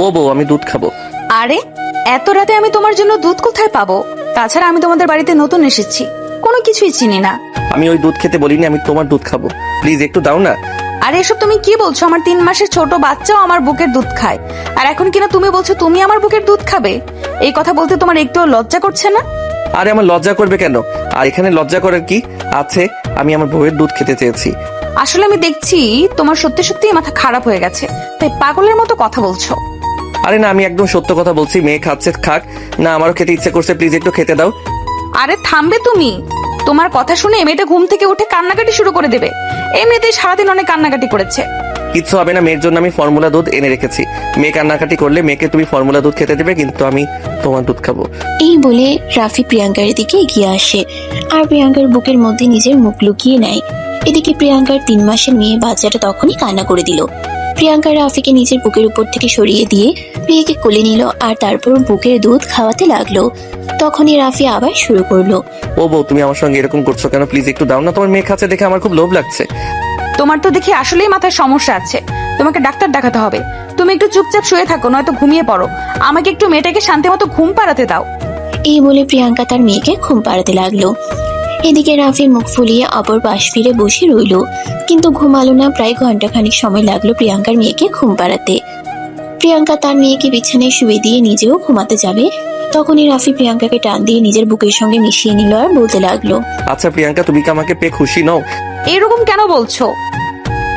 ও বউ, আমি দুধ খাবো। আরে এত রাতে আমি তোমার জন্য দুধ কোথায় পাবো? তাছাড়া আমি তোমাদের বাড়িতে নতুন এসেছি, কোনো কিছুই চিনি না। আমি ওই দুধ খেতে বলিনি, আমি তোমার দুধ খাবো। প্লিজ একটু দাও না। আরে এসব তুমি কি বলছো? আমার 3 মাসের ছোট বাচ্চাও আমার বুকের দুধ খায়, আর এখন কিনা তুমি বলছো তুমি আমার বুকের দুধ খাবে? এই কথা বলতে তোমার একটু লজ্জা করছে না? আরে আমার লজ্জা করবে কেন? আর এখানে লজ্জা করার কি আছে? আমি আমার বউয়ের দুধ খেতে চেয়েছি। আসলে আমি দেখছি তোমার সত্যি সত্যি মাথা খারাপ হয়ে গেছে, তাই পাগলের মতো কথা বলছো। আরে না, আমি একদম সত্য কথা বলছি। মেয়ে খাচ্ছে খাক না, আমারও খেতে ইচ্ছে করছে, প্লিজ একটু খেতে দাও। আরে থামবে তুমি? তোমার কথা শুনে মেয়েটা ঘুম থেকে উঠে কান্নাকাটি শুরু করে দেবে। এমনিতেই সারাদিন অনেক কান্নাকাটি করেছে। কিচ্ছু হবে না, মেয়ের জন্য আমি ফর্মুলা দুধ এনে রেখেছি। মেয়ে কান্নাকাটি করলে মেয়েকে তুমি ফর্মুলা দুধ খেতে দেবে, কিন্তু আমি তোমার দুধ খাবো। এই বলে রাফি প্রিয়াঙ্কার দিকে এগিয়ে আসে আর প্রিয়াঙ্কার বুকের মধ্যে নিজের মুখ লুকিয়ে নেয়। এদিকে প্রিয়াঙ্কার 3 মাসের মেয়ে বাচ্চাটা তখনই কান্না করে দিল। প্রিয়াঙ্কা রাফিকে নিজের বুকের উপর থেকে সরিয়ে দিয়ে মেয়েকে কোলে নিল আর তারপর বুকের দুধ খাওয়াতে লাগলো। তখনই রাফি আবার শুরু করলো, ও বউ, তুমি আমার সঙ্গে এরকম করছো কেন? প্লিজ একটু দাও না। তোমার মেয়ে খাচ্ছে দেখে আমার খুব লোভ লাগছে। তোমার তো দেখি আসলেই মাথায় সমস্যা আছে, তোমাকে ডাক্তার দেখাতে হবে। তুমি একটু চুপচাপ শুয়ে থাকো, নয়তো ঘুমিয়ে পড়ো। আমাকে একটু মেয়েটাকে শান্তি মতো ঘুম পাড়াতে দাও। এই বলে প্রিয়াঙ্কা তার মেয়েকে ঘুম পাড়াতে লাগলো। এদিকে রাফি মুখ ফুলিয়ে অপর পাশ ফিরে বসে রইল, কিন্তু ঘুমালো না। প্রায় ঘন্টাখানিক সময় লাগলো প্রিয়াঙ্কার মেয়েকে ঘুম পাড়াতে। প্রিয়াঙ্কা তার মেয়েকে বিছানায় শুয়ে দিয়ে নিজেও ঘুমাতে যাবে, তখনই রাফি প্রিয়াঙ্কাকে টান দিয়ে নিজের বুকের সঙ্গে মিশিয়ে নিল আর বলতে লাগলো, আচ্ছা প্রিয়াঙ্কা, তুমি কি আমাকে পেয়ে খুশি নও? এরকম কেন বলছো?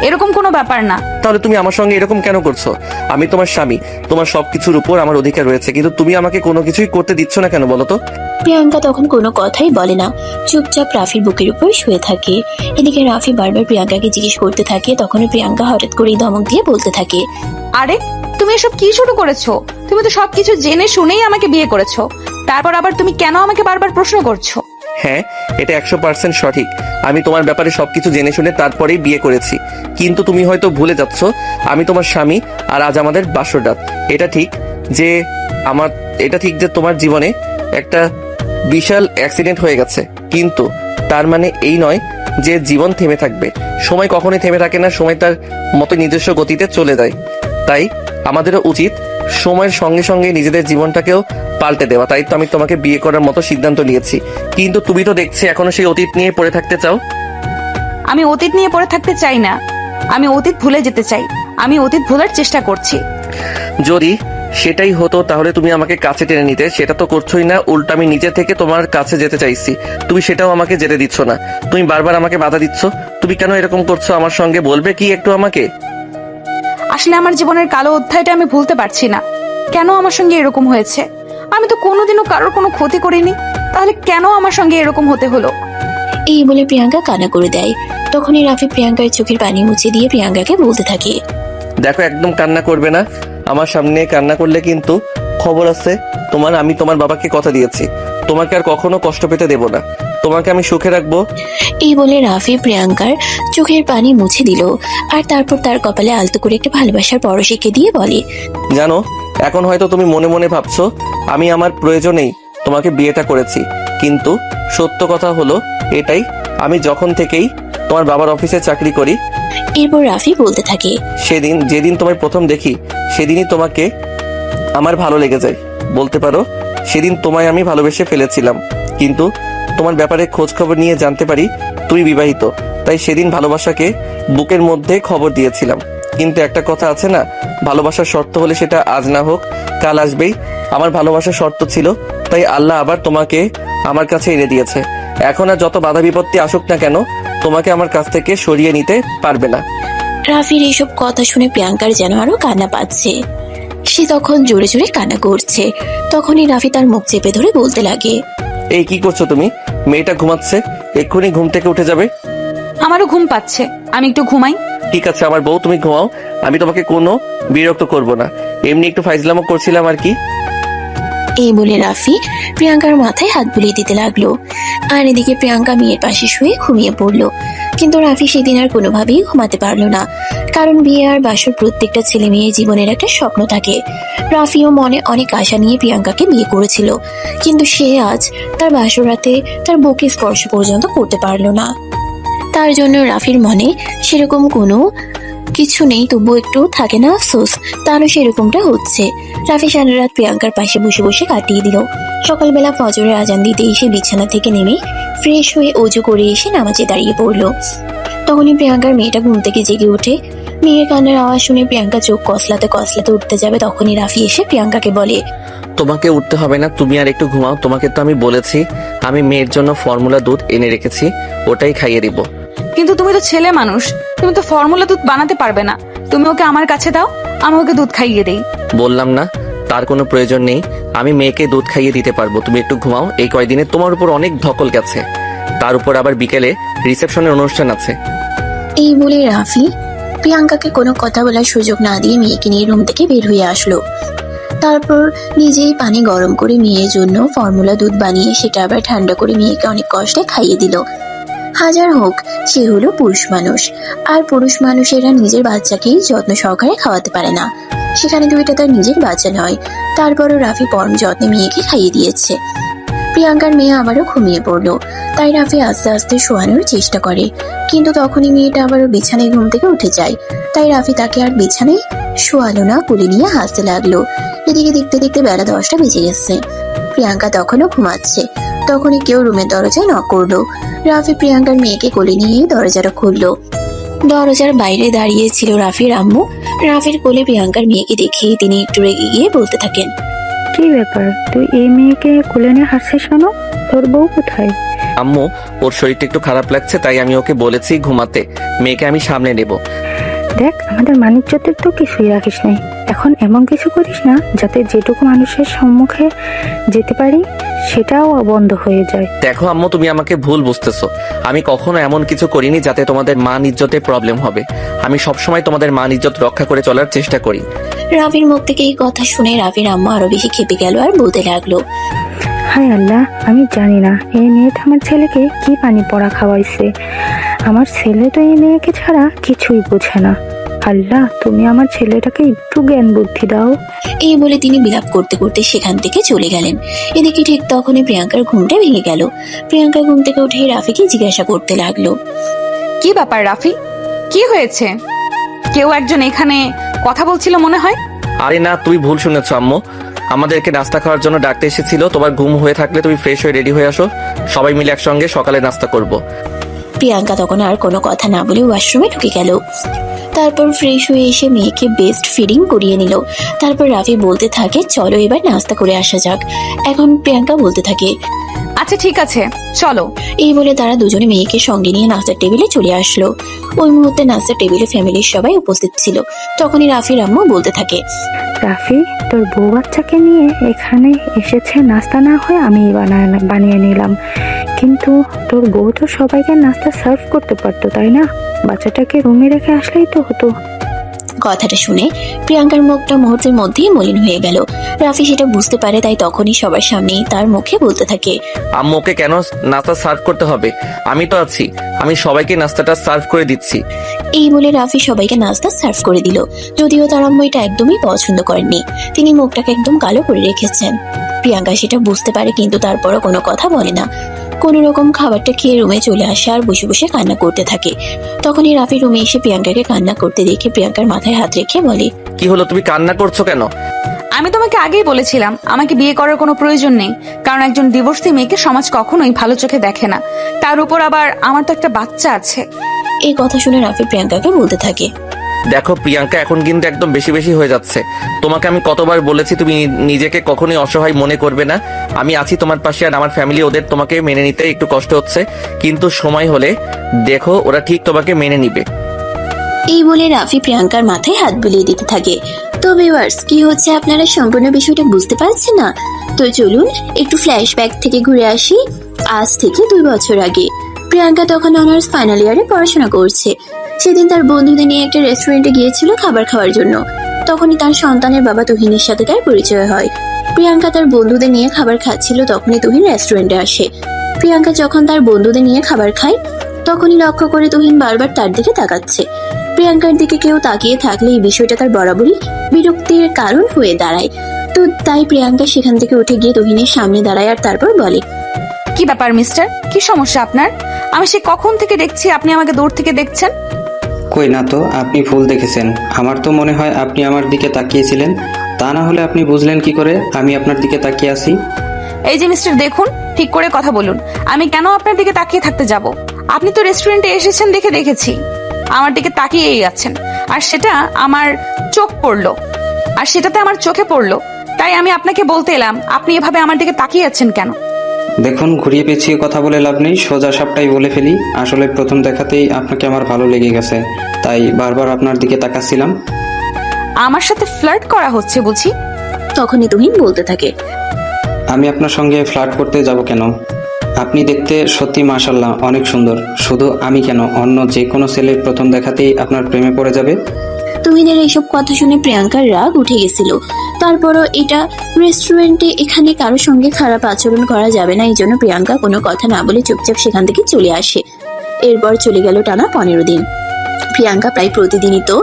এরকম কোনো ব্যাপার না। তাহলে তুমি আমার সঙ্গে এরকম কেন করছো? আমি তোমার স্বামী, তোমার সবকিছুর উপর আমার অধিকার রয়েছে, কিন্তু তুমি আমাকে কোনো কিছুই করতে দিচ্ছ না কেন বলো তো? প্রিয়াঙ্কা তখন কোনো কথাই বলে না, চুপচাপ রাফির বুকের উপর শুয়ে থাকে। এদিকে রাফি বারবার প্রিয়াঙ্কাকে জিজ্ঞেস করতে থাকে, তখনই প্রিয়াঙ্কা হঠাৎ করেই ধমক দিয়ে বলতে থাকে, আরে তুমি এসব কি শুরু করেছো? তুমি তো সবকিছু জেনে শুনেই আমাকে বিয়ে করেছো, তারপর আবার তুমি কেন আমাকে বারবার প্রশ্ন করছো? হ্যাঁ, এটা 100% সঠিক। আমি তোমার ব্যাপারে সবকিছু জেনে শুনে তারপরেই বিয়ে করেছি, কিন্তু তুমি হয়তো ভুলে যাচ্ছ আমি তোমার স্বামী আর আজ আমাদের বাসর রাত। এটা ঠিক যে তোমার জীবনে একটা বিশাল অ্যাক্সিডেন্ট হয়ে গেছে, কিন্তু তার মানে এই নয় যে জীবন থেমে থাকবে। সময় কখনোই থেমে থাকে না, সময় তার মতো নিজস্ব গতিতে চলে যায়। তাই আমাদেরও উচিত সময়ের সঙ্গে সঙ্গে নিজেদের জীবনটাকেও পাল্টে দেওয়া। তাই তো আমি তোমাকে বিয়ে করার মতো সিদ্ধান্ত নিয়েছি, কিন্তু তুমি তো দেখছি এখনো সেই অতীত নিয়ে পড়ে থাকতে চাও। আমি অতীত নিয়ে পড়ে থাকতে চাই না, আমি অতীত ভুলে যেতে চাই। আমি অতীত ভোলার চেষ্টা করছি। যদি সেটাই হতো তাহলে তুমি আমাকে কাছে টেনে নিতে, সেটা তো করছোই না। উল্টো আমি নিজে থেকে তোমার কাছে যেতে চাইছি, তুমি সেটাও আমাকে যেতে দিচ্ছ না। তুমি বারবার আমাকে বাধা দিচ্ছ। তুমি কেন এরকম করছো আমার সঙ্গে? বলবে কি একটু আমাকে? আসলে আমার জীবনের কালো অধ্যায়টা আমি ভুলতে পারছি না। কেন আমার সঙ্গে এরকম হয়েছে? আমি তো কোনোদিনও কারোর কোনো ক্ষতি করিনি, তাহলে কেন আমার সঙ্গে এরকম হতে হলো? এই বলে প্রিয়াঙ্কা কান্না করে দেয়। তখনই রাফি প্রিয়াঙ্কার চোখের পানি মুছে দিয়ে প্রিয়াঙ্কাকে বলতে থাকে, দেখো, একদম কান্না করবে না। আমার সামনে কান্না করলে কিন্তু খবর আছে তোমার। আমি তোমার বাবাকে কথা দিয়েছি, তোমাকে আর কখনো কষ্ট পেতে দেব না, তোমাকে আমি সুখে রাখবো। এই বলে রাফি প্রিয়াঙ্কার চোখের পানি মুছে দিল আর তারপর তার কপালে আলতো করে একটা ভালোবাসার পরশ এঁকে দিয়ে বলে, জানো, এখন হয়তো তুমি মনে মনে ভাবছো আমি আমার প্রয়োজনেই তোমাকে বিয়েটা করেছি, কিন্তু সত্য কথা হলো এটাই, আমি যখন থেকেই তোমার বাবার অফিসে চাকরি করি। এরপর রাফি বলতে থাকে, যেদিন তোমায় প্রথম দেখি সেদিনই তোমাকে আমার ভালো লেগে যায়। বলতে পারো সেদিন তোমায় আমি ভালোবেসে ফেলেছিলাম, কিন্তু তোমার ব্যাপারে খোঁজ খবর নিয়ে জানতে পারি তুমি বিবাহিত। তাই সেদিন ভালোবাসাকে বুকের মধ্যে খবর দিয়েছিলাম। কিন্তু একটা কথা আছে না, ভালোবাসার শর্ত হলে সেটা আজ না হোক কাল আসবেই। আমার ভালোবাসার শর্ত ছিল, তাই আল্লাহ আবার তোমাকে আমার কাছে এনে দিয়েছে। এখন আর যত বাধা বিপত্তি আসুক না কেন, তোমাকে আমার কাছ থেকে সরিয়ে নিতে পারবে না। রাফির এইসব কথা শুনে প্রিয়াঙ্কার যেন আরো কান্না পাচ্ছে। সে তখন জোরে জোরে কান্না করছে। তখনই রাফি তার মুখ চেপে ধরে বলতে লাগে, এই কি করছো তুমি? মেয়েটা ঘুমাচ্ছে, এক্ষুনি ঘুম থেকে উঠে যাবে। আমারও ঘুম পাচ্ছে, আমি একটু ঘুমাই। ঠিক আছে আমার বউ, তুমি ঘুমাও, আমি তোমাকে কোনো বিরক্ত করব না, এমনি একটু ফাইজলামো করছিলাম আর কি। এই বলে রাফি প্রিয়াঙ্কার মাথায় হাত বুলিয়ে দিতে লাগলো। আর এদিকে প্রিয়াঙ্কা মেয়ের পাশে শুয়ে ঘুমিয়ে পড়লো। কিন্তু রাফি সেদিন আর কোনোভাবেই ঘুমাতে পারলো না, কারণ বিয়ে আর বাসর প্রত্যেকটা ছেলে মেয়ের জীবনের একটা স্বপ্ন থাকে। রাফিও মনে অনেক আশা নিয়ে প্রিয়াঙ্কাকে বিয়ে করেছিল, কিন্তু সে আজ তার বাসর রাতে তার বুকে স্পর্শ পর্যন্ত করতে পারলো না। তার জন্য রাফির মনে সেরকম কোনো কিছু নেই, তবুও একটু থাকে না আফসোস, তারও সেরকমটা হচ্ছে। রাফি সারা রাত প্রিয়াঙ্কার পাশে বসে বসে কাটিয়ে দিল। সকালবেলা ফজরের আজান দিতে এসে বিছানা থেকে নেমে ফ্রেশ হয়ে অজু করে এসে নামাজে দাঁড়িয়ে পড়লো। তখনই প্রিয়াঙ্কার মেয়েটা ঘুম থেকে জেগে ওঠে। মেয়ের কান্নার আওয়াজ শুনে প্রিয়াঙ্কা চোখ কসলাতে কসলাতে উঠতে যাবে, তখনই রাফি এসে প্রিয়াঙ্কাকে বলে, তোমাকে উঠতে হবে না, তুমি আর একটু ঘুমাও। তোমাকে তো আমি বলেছি আমি মেয়ের জন্য ফর্মুলা দুধ এনে রেখেছি, ওটাই খাইয়ে দিব। কিন্তু তুমি তো ছেলে মানুষ, তুমি তো ফর্মুলা দুধ বানাতে পারবে না। তুমি ওকে আমার কাছে দাও, আমি ওকে দুধ খাইয়ে দেই। বললাম না তার কোনো প্রয়োজন নেই, আমি মেয়েকে দুধ খাইয়ে দিতে পারবো। তুমি একটু ঘুমাও, এই কয়দিনে তোমার উপর অনেক ধকল গেছে, তার উপর আবার বিকেলে রিসেপশনের অনুষ্ঠান আছে। এই বলে রাফি প্রিয়াঙ্কাকে কোনো কথা বলার সুযোগ না দিয়ে মেয়েকে নিয়ে রুম থেকে বের হয়ে আসলো। তারপর নিজেই পানি গরম করে মেয়ের জন্য ফর্মুলা দুধ বানিয়ে সেটা আবার ঠান্ডা করে মেয়েকে অনেক কষ্টে খাইয়ে দিল। হাজার হোক সে হলো পুরুষ মানুষ, আর পুরুষ মানুষেরা নিজের বাচ্চাকেই যত্ন সহকারে খাওয়াতে পারে না, সেখানে তো এটা তার নিজের বাচ্চা নয়। তারপরও রাফি পরম যত্নে মেয়েকে খাইয়ে দিয়েছে। প্রিয়াঙ্কার মেয়ে আবারও ঘুমিয়ে পড়লো, তাই রাফি আস্তে আস্তে শোয়ানোর চেষ্টা করে, কিন্তু তখনই মেয়েটা আবারও বিছানায় ঘুম থেকে উঠে যায়। তাই রাফি তাকে আর বিছানায় শোয়ালো না, কোলে নিয়ে হাসতে লাগলো। এদিকে দেখতে দেখতে বেলা 10টা বেজে গেছে। প্রিয়াঙ্কা তখনও ঘুমাচ্ছে। তখনই কেউ রুমের দরজায় নক করলো। রাফি প্রিয়াঙ্কার মেয়েকে কোলে নিয়ে দরজাটা খুললো। দরজার বাইরে দাঁড়িয়ে ছিল রাফির আম্মু। রাফির কোলে প্রিয়াঙ্কার মেয়েকে দেখে তিনি একটু রেগে গিয়ে বলতে থাকেন, কি ব্যাপার, তুই এই মেয়েকে কোলে নিয়ে হাসছিস কেন? তোর বউ কোথায়? আম্মু, ওর শরীরটা একটু খারাপ লাগছে, তাই আমি ওকে বলেছি ঘুমাতে, মেয়েকে আমি সামনে নেব। দেখ, আমাদের মানিজ্যতের তো কিছুই রাখিস নাই। এখন এমন কিছু করিস না যাতে যেটুকু মানুষের সম্মুখে যেতে পারি সেটাও বন্ধ হয়ে যায়। দেখো আম্মু, তুমি আমাকে ভুল বুঝতেছো। আমি কখনো এমন কিছু করিনি যাতে তোমাদের মান ইজ্জতে প্রবলেম হবে। আমি সবসময় তোমাদের মান ইজ্জত রক্ষা করে চলার চেষ্টা করি। রাফির মুখ থেকে এই কথা শুনে রাফির আম্মা আরো বেশি খেপে গেল আর বলতে লাগলো, হায় আল্লাহ, আমি জানি না এই মেয়েটা আমার ছেলেকে কি পানি পড়া খাওয়াইছে। আমার ছেলে তো এই মেয়েকে ছাড়া কিছুই বোঝে না। আল্লাহ, তুমি আমার ছেলেটাকে একটু জ্ঞান বুদ্ধি দাও। এই বলে তিনি বিলাপ করতে করতে সেখান থেকে চলে গেলেন। এদিকে ঠিক তখনই প্রিয়াঙ্কার ঘুমটা ভেঙে গেল। প্রিয়াঙ্কা ঘুম থেকে উঠে রাফিকে জিজ্ঞাসা করতে লাগলো, কি ব্যাপার রাফি, কি হয়েছে? কেউ একজন এখানে কথা বলছিল মনে হয়। আরে না, তুই ভুল শুনেছো আম্মু, আমাদেরকে নাস্তা খাওয়ার জন্য ডাকতে এসেছিল। তোমার ঘুম হয়ে থাকলে তুমি ফ্রেশ হয়ে রেডি হয়ে আসো, সবাই মিলে একসঙ্গে সকালে নাস্তা করব। প্রিয়াঙ্কা তখন আর কোনো কথা না বলে ওয়াশরুমে ঢুকে গেল। তারপর ফ্রেশ হয়ে এসে মেয়েকে বেস্ট ফিডিং করিয়ে নিল। তারপর রাফি বলতে থাকে, চলো এবার নাস্তা করে আসা যাক। এখন প্রিয়াঙ্কা বলতে থাকে, আচ্ছা ঠিক আছে, চলো। এই বলে তারা দুজনে মেয়েকে সঙ্গে নিয়ে নাস্তার টেবিলে চলে আসলো। ওই মুহূর্তে নাস্তার টেবিলে ফ্যামিলির সবাই উপস্থিত ছিল। তখনই রাফির আম্মু বলতে থাকে, রাফি, তোর বউ বাচ্চাকে নিয়ে এখানে এসেছে, নাস্তা না হয় আমি বানিয়ে নিলাম, কিন্তু তোর বউ তো সবাইকে নাস্তা সার্ভ করতে পারতো, তাই না? বাচ্চাটাকে রুমে রেখে আসলেই তো হতো। কথাটা শুনে প্রিয়াঙ্কার মুখটা মুহূর্তের মধ্যেই মলিন হয়ে গেল। রাফি সেটা বুঝতে পারে, তাই তখনই সবার সামনেই তার মুখে বলতে থাকে, আম্মু, ওকে কেন নাস্তা সার্ভ করতে হবে? আমি তো আছি, আমি সবাইকে নাস্তাটা সার্ভ করে দিচ্ছি। এই বলে রাফি সবাইকে নাস্তা সার্ভ করে দিল। যদিও তার আম্মু এটা একদমই পছন্দ করেননি, তিনি মুখটাকে একদম কালো করে রেখেছেন। প্রিয়াঙ্কা সেটা বুঝতে পারে, কিন্তু তারপরও কোনো কথা বলে না। কোনো রকম খাবারটা খেয়ে রুমে চলে আসে আর বসে বসে কান্না করতে থাকে। তখনই রাফি রুমে এসে প্রিয়াঙ্কাকে কান্না করতে দেখে প্রিয়াঙ্কার মাথায় হাত রেখে বলে, কি হলো, তুমি কান্না করছো কেন? আমি তোমাকে আগেই বলেছিলাম আমাকে বিয়ে করার কোনো প্রয়োজন নেই, কারণ একজন ডিভোর্সি মেয়েকে সমাজ কখনোই ভালো চোখে দেখে না। তার উপর আবার আমার তো একটা বাচ্চা আছে। এই কথা শুনে রাফি প্রিয়াঙ্কাকে বলতে থাকে, দেখো প্রিয়াঙ্কা, এখন কিন্তু একদম বেশি বেশি হয়ে যাচ্ছে। তোমাকে আমি কতবার বলেছি তুমি নিজেকে কখনোই অসহায় মনে করবে না। আমি আছি তোমার পাশে, আর আমার ফ্যামিলি ওদের তোমাকে মেনে নিতে একটু কষ্ট হচ্ছে, কিন্তু সময় হলে দেখো ওরা ঠিক তোমাকে মেনে নিবে। এই বলে রাফি প্রিয়াঙ্কার মাথায় হাত বুলিয়ে দিতে থাকে। তো ভিউয়ার্স, কি হচ্ছে আপনারা সম্পূর্ণ বিষয়টা বুঝতে পারছেন না? তো চলুন একটু ফ্ল্যাশব্যাক থেকে ঘুরে আসি আজ থেকে 2 বছর আগে। প্রিয়াঙ্কা তখন অনার্স ফাইনাল ইয়ারে পড়াশোনা করছে। সেদিন তার বন্ধুদের নিয়ে একটা রেস্টুরেন্টে গিয়েছিল খাবার খাওয়ার জন্য। তখনই তার সন্তানের বাবা তুহিনের সাথে তার পরিচয় হয়। প্রিয়াঙ্কা তার বন্ধুদের নিয়ে খাবার খাচ্ছিল, তখনই তুহিন রেস্টুরেন্টে আসে। প্রিয়াঙ্কা যখন তার বন্ধুদের নিয়ে খাবার খায়, তখনই লক্ষ্য করে তুহিন বারবার তার দিকে তাকাচ্ছে। প্রিয়াঙ্কার দিকে কেউ তাকিয়ে থাকলে এই বিষয়টা তার বরাবরই বিরক্তির কারণ হয়ে দাঁড়ায়। তো তাই প্রিয়াঙ্কা সেখান থেকে উঠে গিয়ে তুহিনের সামনে দাঁড়ায় আর তারপর বলে, কি ব্যাপার মিস্টার, কি সমস্যা আপনার? আমি সে কখন থেকে দেখছি আপনি আমাকে দূর থেকে দেখছেন। কই না তো, আপনি ভুল দেখেছেন। আমার তো মনে হয় আপনি আমার দিকে তাকিয়েছিলেন। তা না হলে আপনি বুঝলেন কি করে আমি আপনার দিকে তাকিয়ে আছি? এই যে মিস্টার, দেখুন, ঠিক করে কথা বলুন। আমি কেন আপনার দিকে তাকিয়ে থাকতে যাব? আপনি তো রেস্টুরেন্টে এসেছেন দেখে দেখেছি আমার দিকে তাকিয়েই আছেন, আর সেটা আমার চোখে পড়লো, তাই আমি আপনাকে বলতে এলাম আপনি এভাবে আমার দিকে তাকিয়ে আছেন কেন। দেখুন, ঘুরিয়ে পেঁচিয়ে কথা বলে লাভ নেই, সোজা সাপটাই বলে ফেলি। আসলে প্রথম দেখাতেই আপনাকে আমার ভালো লেগে গেছে, তাই বারবার আপনার দিকে তাকাচ্ছিলাম। আমার সাথে ফ্লার্ট করা হচ্ছে বুঝি? তখনই তুহিন বলতে থাকে, আমি আপনার সঙ্গে ফ্লার্ট করতে যাব কেন? আপনি দেখতে সত্যি মাশাআল্লাহ অনেক সুন্দর। শুধু আমি কেন, অন্য যে কোনো ছেলে প্রথম দেখাতেই আপনার প্রেমে পড়ে যাবে। তুহিনের এইসব কথা শুনে প্রিয়াঙ্কার রাগ উঠে গেছিল। তারপরও এটা রেস্টুরেন্টে, এখানে কারোর সঙ্গে খারাপ আচরণ করা যাবে না, এই জন্য প্রিয়াঙ্কা কোনো কথা না বলে চুপচাপ সেখান থেকে চলে আসে। এরপর চলে গেল টানা 15 দিন। প্রিয়াঙ্কা প্রায় প্রতিদিনই তো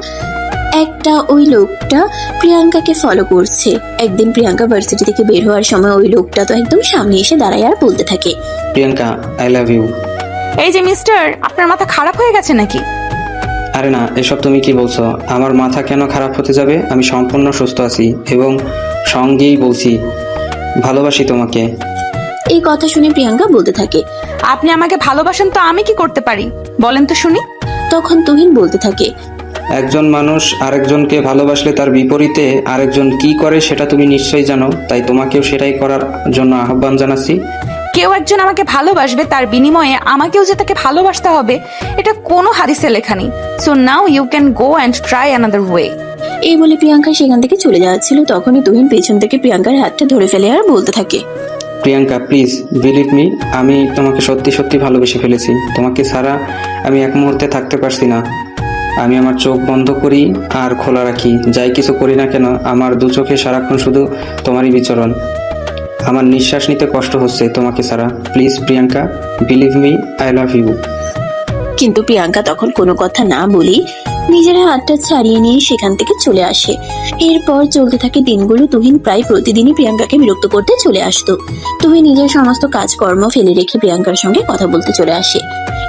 ওই লোকটা প্রিয়াঙ্কাকে ফলো করছে। একদিন প্রিয়াঙ্কা ভার্সিটি থেকে বের হওয়ার সময় ওই লোকটা তো একদম সামনে এসে দাঁড়ায় আর বলতে থাকে, প্রিয়াঙ্কা, আই লাভ ইউ। এই যে মিস্টার, আপনার মাথা খারাপ হয়ে গেছে নাকি? আরে না, এসব তুমি কি বলছো? আমার মাথা কেন খারাপ হতে যাবে? আমি সম্পূর্ণ সুস্থ আছি এবং সঙ্গেই বলছি ভালোবাসি তোমাকে। এই কথা শুনে প্রিয়াঙ্কা বলতে থাকে, আপনি আমাকে ভালোবাসেন তো আমি কি করতে পারি বলেন তো শুনি। তখন তুহিন বলতে থাকে, একজন মানুষ আরেকজনকে ভালোবাসলে তার বিপরীতে আরেকজন কি করে সেটা তুমি নিশ্চয়ই জানো, তাই তোমাকেও সেটাই করার জন্য আহ্বান জানাচ্ছি। কেউ একজন আমাকে ভালোবাসবে, তার বিনিময়ে আমাকেও যে তাকে ভালোবাসতে হবে, এটা কোনো হাদিসে লেখা নেই। So now you can go and try another way. এই বলে প্রিয়াঙ্কা সেখান থেকে চলে যাচ্ছিল। তখনই তুহিন পেছন থেকে প্রিয়াঙ্কার হাতটা ধরে ফেলে আর বলতে থাকে, প্রিয়াঙ্কা, প্লিজ বিলিভ মি, আমি তোমাকে সত্যি সত্যি ভালোবেসে ফেলেছি। তোমাকে ছাড়া আমি এক মুহূর্তে থাকতে পারছি না। আমি আমার চোখ বন্ধ করি আর খোলা রাখি, যাই কিছু করি না কেন আমার দু চোখে সারাক্ষণ শুধু তোমারই বিচরণ। আমার নিঃশ্বাস নিতে কষ্ট হচ্ছে তোমাকে ছাড়া। Please Priyanka, believe me, I love you. কিন্তু প্রিয়াঙ্কা তখন কোনো কথা না বলি নিজের হাতটা ছাড়িয়ে নিয়ে সেখান থেকে চলে আসে। এরপর চলতে থাকে দিনগুলো। তুহিন প্রায় প্রতিদিনই প্রিয়াঙ্কাকে বিরক্ত করতে চলে আসতো। তুহিন নিজের সমস্ত কাজকর্ম ফেলে রেখে প্রিয়াঙ্কার সঙ্গে কথা বলতে চলে আসে।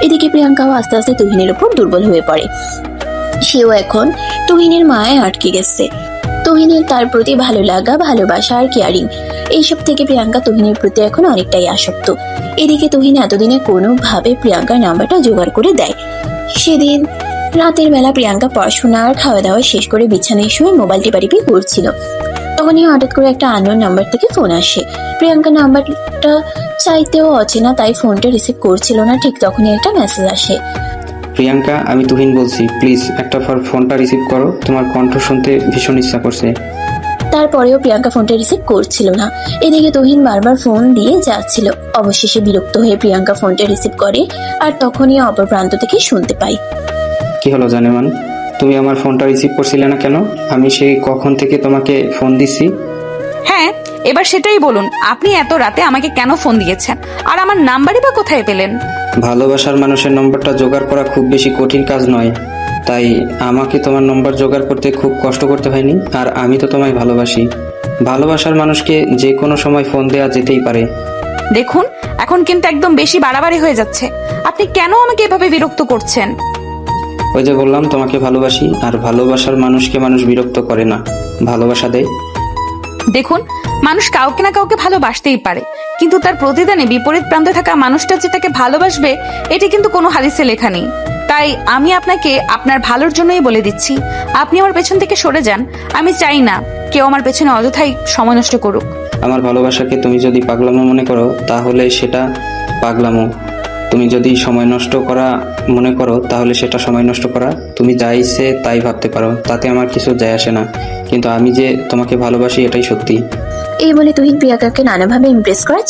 এদিকে প্রিয়াঙ্কাও আস্তে আস্তে তুহিনের উপর দুর্বল হয়ে পড়ে। সেও এখন তুহিনের মায়ে আটকে গেছে। তুহিনের তার প্রতি ভালো লাগা, ভালোবাসা আর কেয়ারিং, এইসব থেকে প্রিয়াঙ্কা তুহিনের প্রতি এখন অনেকটাই আসক্ত। এদিকে তুহিন এতদিনে কোনোভাবে প্রিয়াঙ্কার নাম্বারটা জোগাড় করে দেয়। সেদিন রাতের বেলা প্রিয়াঙ্কা পড়াশোনা আর খাওয়া দাওয়া শেষ করে বিছানায় শুয়ে মোবাইল টিপাটিপি করছিল। তখনই হঠাৎ করে একটা আননোন নাম্বার থেকে ফোন আসে। প্রিয়াঙ্কা নাম্বারটা চাইতেও অচেনা, তাই ফোনটা রিসিভ করছিল না। ঠিক তখনই একটা মেসেজ আসে, প্রিয়াঙ্কা, আমি তুহিন বলছি, প্লিজ একটা ফোনটা রিসিভ করো, তোমার কণ্ঠ শুনতে ভীষণ ইচ্ছা করছে। তারপরেও প্রিয়াঙ্কা ফোনটা রিসিভ করছিল না। এদিকে তুহিন বারবার ফোন দিয়ে যাচ্ছিল। অবশেষে বিরক্ত হয়ে প্রিয়াঙ্কা ফোনটা রিসিভ করে, আর তখনই অপর প্রান্ত থেকে শুনতে পাই, কি হলো জানেমান, তুমি আমার ফোনটা রিসিভ করছিলে না কেন? আমি সেই কখন থেকে তোমাকে ফোন দিছি। হ্যাঁ, এবার সেটাই বলুন, আপনি এত রাতে আমাকে কেন ফোন দিয়েছেন, আর আমার নাম্বারই বা কোথায় পেলেন? ভালোবাসার মানুষের নম্বরটা জোগাড় করা খুব বেশি কঠিন কাজ নয়, তাই আমাকে তোমার নম্বর জোগাড় করতে খুব কষ্ট করতে হয়নি। আর আমি তো তোমায় ভালোবাসি। ভালোবাসার মানুষকে যে কোনো সময় ফোন দেওয়া যেতেই পারে। দেখুন, এখন কিন্তু একদম বেশি বাড়াবাড়ি হয়ে যাচ্ছে। আপনি কেন আমাকে এভাবে বিরক্ত করছেন? ওই যে বললাম তোমাকে ভালোবাসি, আর ভালোবাসার মানুষকে মানুষ বিরক্ত করে না, ভালোবাসা দেয়। দেখুন, মানুষ কাউকে না কাউকে ভালোবাসতেই পারে, কিন্তু তার প্রতিদানে বিপরীত প্রান্তে থাকা মানুষটা যে তাকে ভালোবাসবে এটি কিন্তু কোনো হাদিসে লেখা নেই। তাই আমি আপনাকে আপনার ভালোর জন্যই বলে দিচ্ছি, আপনি আমার পেছন থেকে সরে যান। আমি চাই না কেউ আমার পেছনে অযথাই সময় নষ্ট করুক। আমার ভালোবাসাকে তুমি যদি পাগলামো মনে করো তাহলে সেটা পাগলামো, তুমি যদি সময় নষ্ট করা মনে করো তাহলে সেটা সময় নষ্ট করা। তুমি যা ইচ্ছে তাই ভাবতে পারো, তাতে আমার কিছু যায় আসে না, কিন্তু আমি যে তোমাকে ভালোবাসি এটাই সত্যি। এই বলে তুহিন প্রিয়াঙ্কাকে নানাভাবে ইমপ্রেস করার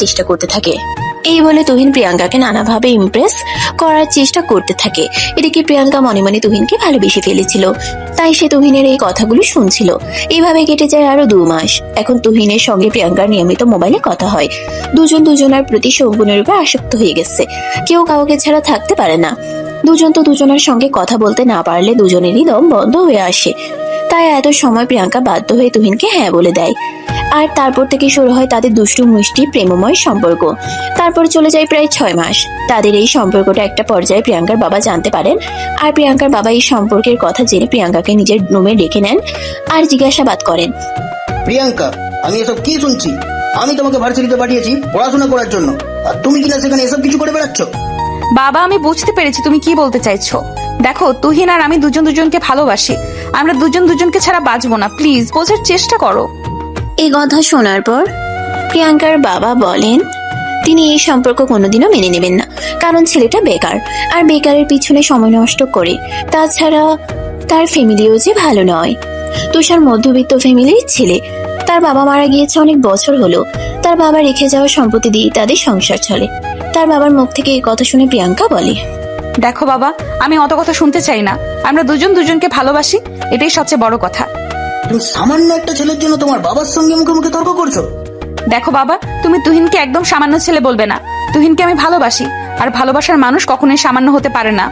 চেষ্টা করতে থাকে। এদিকে প্রিয়াঙ্কা মনে মনে তুহিনকে ভালোবেসে ফেলেছিল, তাই সে তুহিনের এই কথাগুলো শুনছিল। এইভাবে কেটে যায় আরো 2 মাস। এখন তুহিনের সঙ্গে প্রিয়াঙ্কার নিয়মিত মোবাইলে কথা হয়। দুজন দুজনের প্রতি সম্পূর্ণরূপে আসক্ত হয়ে গেছে। কেউ কাউকে ছাড়া থাকতে পারে না। দুজন তো দুজনের সঙ্গে কথা বলতে না পারলে দুজনেরই দম বন্ধ হয়ে আসে। তাই এত সময় প্রিয়াঙ্কা বাধ্য হয়ে তুহিনকে হ্যাঁ বলে দেয়। আর তারপর থেকে শুরু হয় তাদের দুষ্টু মিষ্টি প্রেমময় সম্পর্ক। তারপর চলে যায় প্রায় 6 মাস। তাদের এই সম্পর্কটা একটা পর্যায়ে প্রিয়াঙ্কার বাবা জানতে পারেন। আর প্রিয়াঙ্কার বাবা এই সম্পর্কের কথা জেনে প্রিয়াঙ্কাকে নিজের রুমে ডেকে নেন আর জিজ্ঞাসাবাদ করেন। প্রিয়াঙ্কা, আমি এসব কি শুনছি? আমি তোমাকে ভার্সিটিতে পাঠিয়েছি পড়াশোনা করার জন্য, আর তুমি কিনা সেখানে এসব কিছু করে বেড়াচ্ছ? বাবা, আমি বুঝতে পেরেছি তুমি কি বলতে চাইছো। দেখো, তুহিন আর আমি দুজন দুজনকে ভালোবাসি। আমরা দুজন দুজনকে ছাড়া বাঁচবো না। প্লিজ বোঝার চেষ্টা করো। এই কথা শোনার পর প্রিয়াঙ্কার বাবা বলেন তিনি এই সম্পর্ক কোনোদিনও মেনে নেবেন না, কারণ ছেলেটা বেকার আর বেকারের পিছনে সময় নষ্ট করে। তাছাড়া তার ফ্যামিলিও যে ভালো নয়। তুষার মধ্যবিত্ত ফ্যামিলির ছেলে। তার বাবা মারা গিয়েছে অনেক বছর হলো। তার বাবা রেখে যাওয়া সম্পত্তি দিয়ে তাদের সংসার চলে। তার বাবার মুখ থেকে এই কথা শুনে প্রিয়াঙ্কা বলে, দেখো বাবা, আমি অত কথা শুনতে চাই না। আমরা দুজন দুজনকে ভালোবাসি, এটাই সবচেয়ে বড় কথা। তুমি সামান্য একটা ছেলের জন্য তোমার বাবার সঙ্গে মুখে মুখে তর্ক করছো? দেখো বাবা, তুমি তুহিনকে একদম সামান্য ছেলে বলবে না। তুহিনকে আমি ভালোবাসি, আর ভালোবাসার মানুষ কখনোই সামান্য হতে পারে না।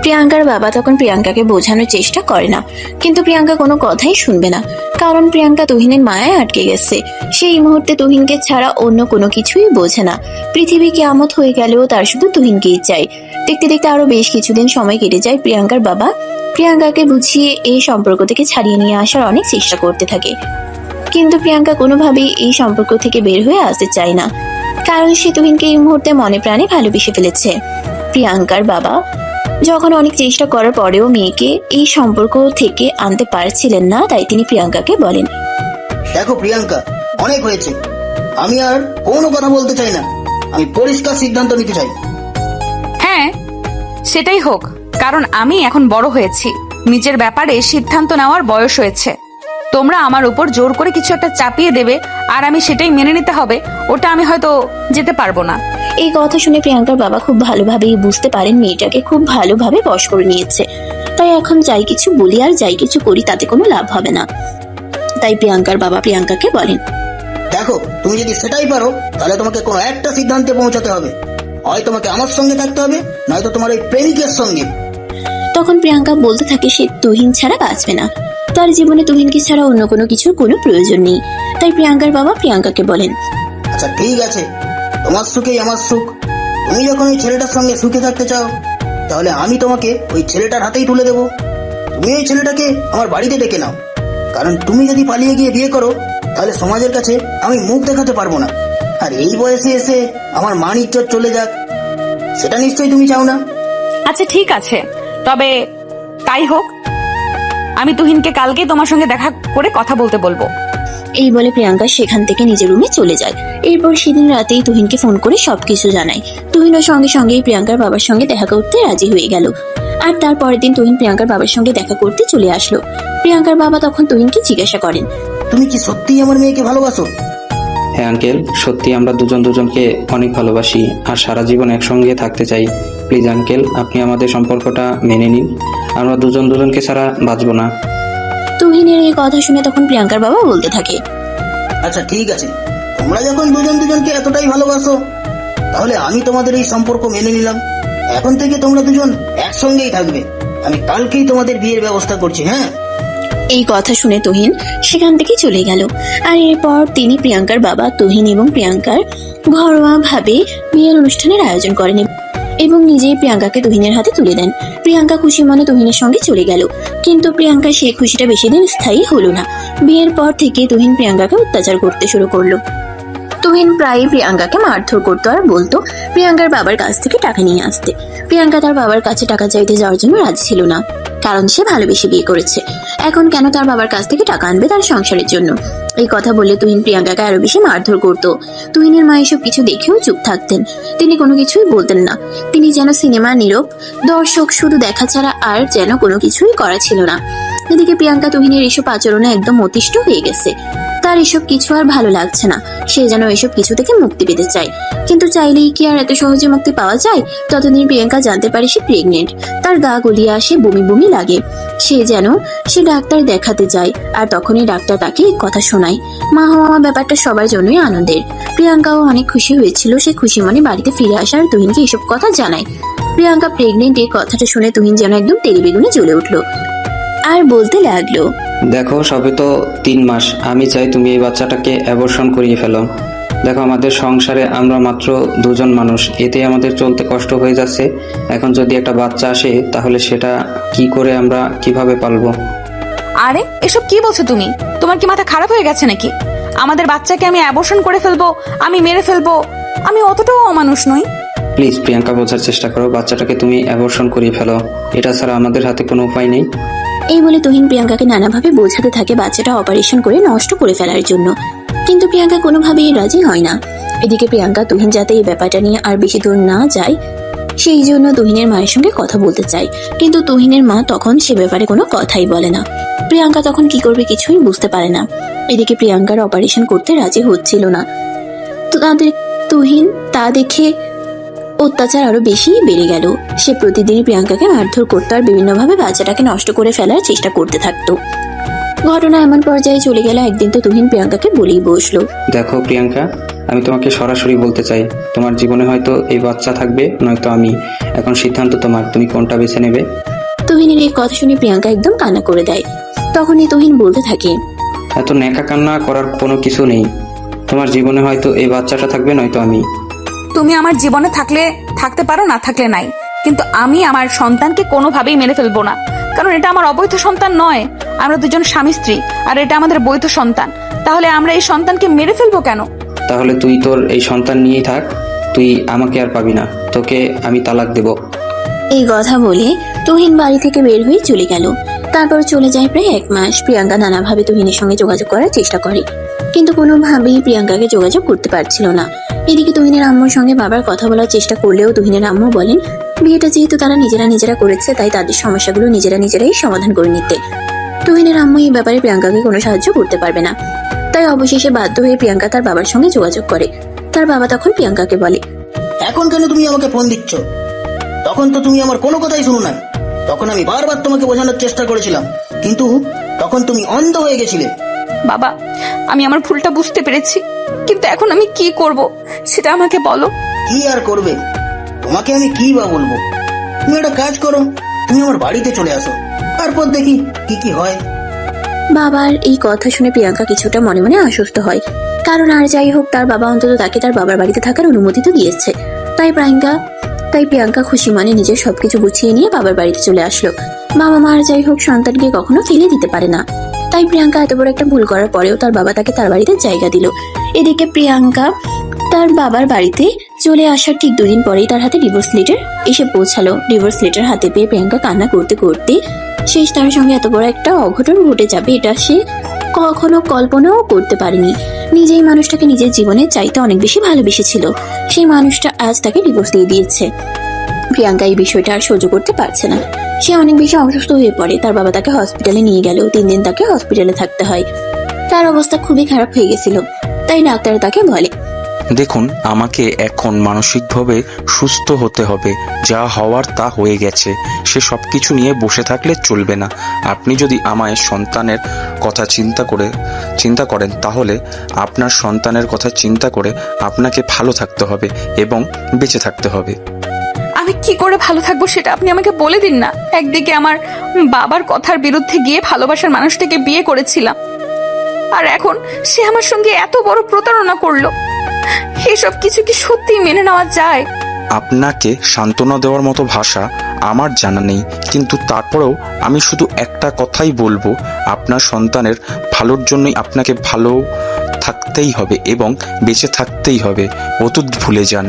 প্রিয়াঙ্কার বাবা তখন প্রিয়াঙ্কাকে বোঝানোর চেষ্টা করে না, কিন্তু প্রিয়াঙ্কা কোনো কথাই শুনবে না, কারণ প্রিয়াঙ্কা তুহিনের মায়ায় আটকে গেছে। সেই মুহূর্তে তুহিনকে ছাড়া অন্য কোনো কিছুই বোঝে না। পৃথিবী কিয়ামত হয়ে গেলেও তার শুধু তুহিনকেই চাই। দেখতে দেখতে আরো বেশ কিছুদিন সময় কেটে যায়। প্রিয়াঙ্কার বাবা প্রিয়াঙ্কাকে বুঝিয়ে এই সম্পর্ক থেকে ছাড়িয়ে নিয়ে আসার অনেক চেষ্টা করতে থাকে, কিন্তু প্রিয়াঙ্কা কোনোভাবেই এই সম্পর্ক থেকে বের হয়ে আসতে চায় না, কারণ সে তুহিনকে এই মুহূর্তে মনে প্রাণে ভালোবেসে ফেলেছে। প্রিয়াঙ্কার বাবা যখন অনেক চেষ্টা করার পরেও মেয়েকে এই সম্পর্ক থেকে আনতে পারছিলেন না, তাই তিনি প্রিয়াঙ্কাকে বলেন, দেখো প্রিয়াঙ্কা, অনেক হয়েছে। আমি আর কোনো কথা বলতে চাই না। আমি পরিষ্কার সিদ্ধান্ত নিতে চাই। হ্যাঁ, সেটাই হোক, কারণ আমি এখন বড় হয়েছি। নিজের ব্যাপারে সিদ্ধান্ত নেওয়ার বয়স হয়েছে। তোমরা আমার উপর জোর করে কিছু একটা চাপিয়ে দেবে আর আমি সেটাই মেনে নিতে হবে, ওটা আমি হয়তো যেতে পারবো না। এই কথা শুনে প্রিয়াঙ্কার বাবা খুব ভালোভাবেই বুঝতে পারেন মেয়েটাকে খুব ভালোভাবে বশ করে নিয়েছে। তাই এখন যাই কিছু বলি আর যাই কিছু করি তাতে কোনো লাভ হবে না। তাই প্রিয়াঙ্কার বাবা প্রিয়াঙ্কাকে বলেন, দেখো, তুমি যদি সেটাই পারো তাহলে তোমাকে কোনো একটা সিদ্ধান্তে পৌঁছাতে হবে। হয় তোমাকে আমার সঙ্গে থাকতে হবে, নয়তো তোমার ওই প্রেমিকের সঙ্গে। তখন প্রিয়াঙ্কা বলতে থাকে সে তুহিন ছাড়া বাঁচবে না। তার জীবনে তুহিনকে ছাড়া অন্য কোনো কিছুর কোনো প্রয়োজন নেই। তাই প্রিয়াঙ্কার বাবা প্রিয়াঙ্কাকে বলেন, আচ্ছা ঠিক আছে, তোমার সুখেই আমার সুখ। তুমি যখন ওই ছেলেটার সঙ্গে সুখে থাকতে চাও, তাহলে আমি তোমাকে ওই ছেলেটার হাতেই তুলে দেবো। তুমি ওই ছেলেটাকে আমার বাড়িতে ডেকে নাও, কারণ তুমি যদি পালিয়ে গিয়ে বিয়ে করো তাহলে সমাজের কাছে আমি মুখ দেখাতে পারবো না। আর এই বয়সে এসে আমার মান ইজ্জত চলে যাক, সেটা নিশ্চয়ই তুমি চাও না। আচ্ছা ঠিক আছে, তবে তাই হোক। আমি তুহিনকে কালকেই তোমার সঙ্গে দেখা করে কথা বলতে বলবো। এই বলে প্রিয়াঙ্কা সেখান থেকে নিজের রুমে চলে যায়। এরপর সেদিন রাতেই তুহিনকে ফোন করে সবকিছু জানায়। তুহিনও সঙ্গে সঙ্গেই প্রিয়াঙ্কার বাবার সঙ্গে দেখা করতে রাজি হয়ে গেল। আর তার পরের দিন তুহিন প্রিয়াঙ্কার বাবার সঙ্গে দেখা করতে চলে আসলো। প্রিয়াঙ্কার বাবা তখন তুহিনকে জিজ্ঞাসা করেন, তুমি কি সত্যিই আমার মেয়েকে ভালোবাসো? হ্যাঁ আঙ্কেল, সত্যি আমরা দুজন দুজনকে অনেক ভালোবাসি আর সারা জীবন একসঙ্গে থাকতে চাই। প্লিজ আঙ্কেল, আপনি আমাদের সম্পর্কটা মেনে নিন। আমরা দুজন দুজনকে ছাড়া বাঁচবো না। তুহিনের এই কথা শুনে তখন প্রিয়াঙ্কার বাবা বলতে থাকে, আচ্ছা ঠিক আছে, তোমরা যখন দুজন দুজনকে এতটাই ভালোবাসো, তাহলে আমি তোমাদের এই সম্পর্ক মেনে নিলাম। এখন থেকে তোমরা দুজন একসঙ্গেই থাকবে। আমি কালকেই তোমাদের বিয়ের ব্যবস্থা করছি। হ্যাঁ, এই কথা শুনে তুহিন সেখান থেকে চলে গেল। আর এরপর তিনি প্রিয়াঙ্কার বাবা তুহিন এবং প্রিয়াঙ্কার ঘরোয়া ভাবে বিয়ের অনুষ্ঠানের আয়োজন করেন এবং নিজেই প্রিয়াঙ্কাকে তুহিনের হাতে তুলে দেন। প্রিয়াঙ্কা খুশি মনে তুহিনের সঙ্গে চলে গেল, কিন্তু প্রিয়াঙ্কা সেই খুশিটা বেশি দিন স্থায়ী হলো না। বিয়ের পর থেকে তুহিন প্রিয়াঙ্কাকে অত্যাচার করতে শুরু করলো। তুহিন প্রায়ই প্রিয়াঙ্কাকে মারধর করতো আর বলতো প্রিয়াঙ্কার বাবার কাছ থেকে টাকা নিয়ে আসতে। প্রিয়াঙ্কা তার বাবার কাছে টাকা চাইতে যাওয়ার জন্য রাজি ছিল না, কারণ সে ভালোবেসে বিয়ে করেছে। এখন কেন তার বাবার কাছ থেকে টাকা আনবে তার সংসারের জন্য? এই কথা বলে তুহিন প্রিয়াঙ্কাকে আরো বেশি মারধর করতো। তুহিনের মা এসব কিছু দেখেও চুপ থাকতেন, তিনি কোনো কিছুই বলতেন না। তিনি যেন সিনেমার নীরব দর্শক, শুধু দেখা ছাড়া আর যেন কোনো কিছুই করা ছিল না। এদিকে প্রিয়াঙ্কা তুহিনের এসব আচরণে একদম অতিষ্ঠ হয়ে গেছে। তার এসব কিছু আর ভালো লাগছে না। সে যেন এসব কিছু থেকে মুক্তি পেতে চায়, কিন্তু চাইলেই কি আর এত সহজে মুক্তি পাওয়া যায়? ততদিন প্রিয়াঙ্কা জানতে পারে সে প্রেগনেন্ট। তার গা গলিয়ে আসে, বমি বমি লাগে। সে ডাক্তার দেখাতে যায়, আর তখনই ডাক্তার তাকে এক কথা শোনায়। মা হওয়া ব্যাপারটা সবার জন্যই আনন্দের। প্রিয়াঙ্কাও অনেক খুশি হয়েছিল। সে খুশি মনে বাড়িতে ফিরে আসে আর তুহিনকে এসব কথা জানায়। প্রিয়াঙ্কা প্রেগনেন্ট এই কথাটা শুনে তুহিন যেন একদম তেলে বেগুনে জ্বলে উঠলো। আর বলতে লাগলো, দেখো সবে তো 3 মাস, আমি চাই তুমি এই বাচ্চাটাকে অ্যাবর্শন করিয়ে ফেলো। দেখো আমাদের সংসারে আমরা মাত্র 2 জন মানুষ, এতে আমাদের চলতে কষ্ট হয়ে যাচ্ছে। এখন যদি একটা বাচ্চা আসে তাহলে সেটা কি করে আমরা কিভাবে পালবো? আরে এসব কি বলছো তুমি? তোমার কি মাথা খারাপ হয়ে গেছে নাকি? আমাদের বাচ্চাকে আমি অ্যাবর্শন করে ফেলবো, আমি মেরে ফেলবো? আমি অতটাও অমানুষ নই। প্লিজ প্রিয়াঙ্কা, বোঝার চেষ্টা করো, বাচ্চাটাকে তুমি অ্যাবর্শন করিয়ে ফেলো, এটা ছাড়া আমাদের হাতে কোনো উপায় নেই। এই বলে তুহিন প্রিয়াঙ্কাকে নানাভাবে বোঝাতে থাকে বাচ্চাটা অপারেশন করে নষ্ট করে ফেলার জন্য, কিন্তু প্রিয়াঙ্কা কোনোভাবেই রাজি হয় না। এদিকে প্রিয়াঙ্কা তুহিন যাতে এই ব্যাপারটা নিয়ে আর বেশি দূর না যায় সেই জন্য তুহিনের মায়ের সঙ্গে কথা বলতে চায়, কিন্তু তুহিনের মা তখন সে ব্যাপারে কোনো কথাই বলে না। প্রিয়াঙ্কা তখন কি করবে কিছুই বুঝতে পারে না। এদিকে প্রিয়াঙ্কার অপারেশন করতে রাজি হচ্ছিল না, তো তুহিন তা দেখে অত্যাচার আরো বেশি বেড়ে গেল। সে প্রতিদিনই প্রিয়াঙ্কাকে মারধর করতো আর বিভিন্নভাবে বাচ্চাটাকে নষ্ট করে ফেলার চেষ্টা করতে থাকতো। ঘটনা এমন পর্যায়ে চলে গেল, একদিন তো তুহিন প্রিয়াঙ্কাকে বলেই বসলো, দেখো প্রিয়াঙ্কা, আমি তোমাকে সরাসরি বলতে চাই, তোমার জীবনে হয়তো এই বাচ্চা থাকবে, নয়তো আমি। এখন সিদ্ধান্ত তোমার, তুমি কোনটা বেছে নেবে। তুহিনের এই কথা শুনে প্রিয়াঙ্কা একদম কান্না করে দেয়। তখনই তুহিন বলতে থাকে, এত ন্যাকা কান্না করার কোনো কিছু নেই, তোমার জীবনে হয়তো এই বাচ্চাটা থাকবে, নয়তো আমি। তুমি আমার জীবনে থাকলে থাকতে পারো, না থাকলে নাই, কিন্তু আমি আমার সন্তানকে কোনোভাবেই মেরে ফেলবো না, কারণ এটা আমার অবৈধ সন্তান নয়। আমরা দুজন স্বামী স্ত্রী আর এটা আমাদের বৈধ সন্তান। তাহলে আমরা এই সন্তানকে মেরে ফেলবো কেন? তাহলে তুই তোর এই সন্তান নিয়েই থাক, তুই আমাকে আর পাবি না, তোকে আমি তালাক দেব। এই কথা বলে তুহিন বাড়ি থেকে বের হয়ে চলে গেল। তারপর চলে যায় প্রায় 1 মাস। প্রিয়াঙ্কা নানাভাবে তুহিনের সঙ্গে যোগাযোগ করার চেষ্টা করে, কিন্তু কোনোভাবেই প্রিয়াঙ্কাকে যোগাযোগ করতে পারছিল না। এদিকে তুহিনের আম্মুর সঙ্গে বাবার কথা বলার চেষ্টা করলেও তুহিনের আম্মু বলেন বিয়েটা যেহেতু তারা নিজেরা করেছে, তাই তাদের সমস্যাগুলো নিজেরাই সমাধান করে নিতে। তুহিনের আম্মু এই ব্যাপারে প্রিয়াঙ্কাকে কোনো সাহায্য করতে পারবে না, তাই অবশেষে বাধ্য হয়ে প্রিয়াঙ্কা তার বাবার সঙ্গে যোগাযোগ করে। তার বাবা তখন প্রিয়াঙ্কাকে বলে, এখন কেন তুমি আমাকে ফোন দিচ্ছ? তখন তো তুমি আমার কোনো কথাই শুনো না। তখন আমি বারবার তোমাকে বোঝানোর চেষ্টা করেছিলাম, কিন্তু তখন তুমি অন্ধ হয়ে গেছিলে। বাবা, আমি আমার ভুলটা বুঝতে পেরেছি, কিন্তু এখন আমি কি করব সেটা আমাকে বলো। কি আর করবে, তোমাকে আমি কি বা বলবো। তুমি একটা কাজ করো, তুমি আমার বাড়িতে চলে আসো, তারপর দেখি কি কি হয়। বাবার এই কথা শুনে প্রিয়াঙ্কা কিছুটা মনে মনে আশ্বস্ত হয়, কারণ আর যাই হোক তার বাবা অন্তত তাকে তার বাবার বাড়িতে থাকার অনুমতি তো দিয়েছে। তাই প্রিয়াঙ্কা খুশি মনে নিজের সবকিছু গুছিয়ে নিয়ে বাবার বাড়িতে চলে আসলো। বাবা মা আর যাই হোক সন্তানকে কখনো ফেলে দিতে পারে না, তাই প্রিয়াঙ্কা এত বড় একটা ভুল করার পরেও তার বাবা তাকে তার বাড়িতে জায়গা দিল। এদিকে প্রিয়াঙ্কা তার বাবার বাড়িতে চলে আসার ঠিক 2 দিন পরেই তার হাতে ডিভোর্স লেটার এসে পৌঁছালো। ডিভোর্স লেটার হাতে পেয়ে প্রিয়াঙ্কা কান্না করতে করতে শেষ তার সঙ্গে এত বড় একটা অঘটন ঘটে যাবে এটা সে কখনো কল্পনাও করতে পারেনি। নিজেই মানুষটাকে নিজের জীবনের চাইতে অনেক বেশি ভালোবেসেছিল, সেই মানুষটা আজ তাকে ডিভোর্স দিয়ে দিয়েছে। প্রিয়াঙ্কা এই বিষয়টা আর সহ্য করতে পারছে না, সে অনেক বেশি অসুস্থ হয়ে পড়ে। তার বাবা তাকে হসপিটালে নিয়ে গেল, 3 দিন তাকে হসপিটালে থাকতে হয়। তার অবস্থা খুবই খারাপ হয়ে গেছিল, তাই ডাক্তার তাকে বলে, দেখুন, আমাকে এখন মানসিকভাবে সুস্থ হতে হবে। যা হওয়ার তা হয়ে গেছে, সে সবকিছু নিয়ে বসে থাকলে চলবে না। আপনি যদি আমায় সন্তানের কথা চিন্তা করেন, তাহলে আপনার সন্তানের কথা চিন্তা করে আপনাকে ভালো থাকতে হবে এবং বেঁচে থাকতে হবে। আমি কি করে ভালো থাকবো সেটা আপনি আমাকে বলে দিন না। একদিকে আমার বাবার কথার বিরুদ্ধে গিয়ে ভালোবাসার মানুষটাকে বিয়ে করেছিলাম, আর এখন সে আমার সঙ্গে এত বড় প্রতারণা করলো। এসব কিছু কি সত্যি মেনে নেওয়া যায়? আপনাকে সান্ত্বনা দেওয়ার মতো ভাষা আমার জানা নেই, কিন্তু তারপরেও আমি শুধু একটা কথাই বলবো, আপনার সন্তানের ভালোর জন্যই আপনাকে ভালো থাকতেই হবে এবং বেঁচে থাকতেই হবে। অতীত ভুলে যান।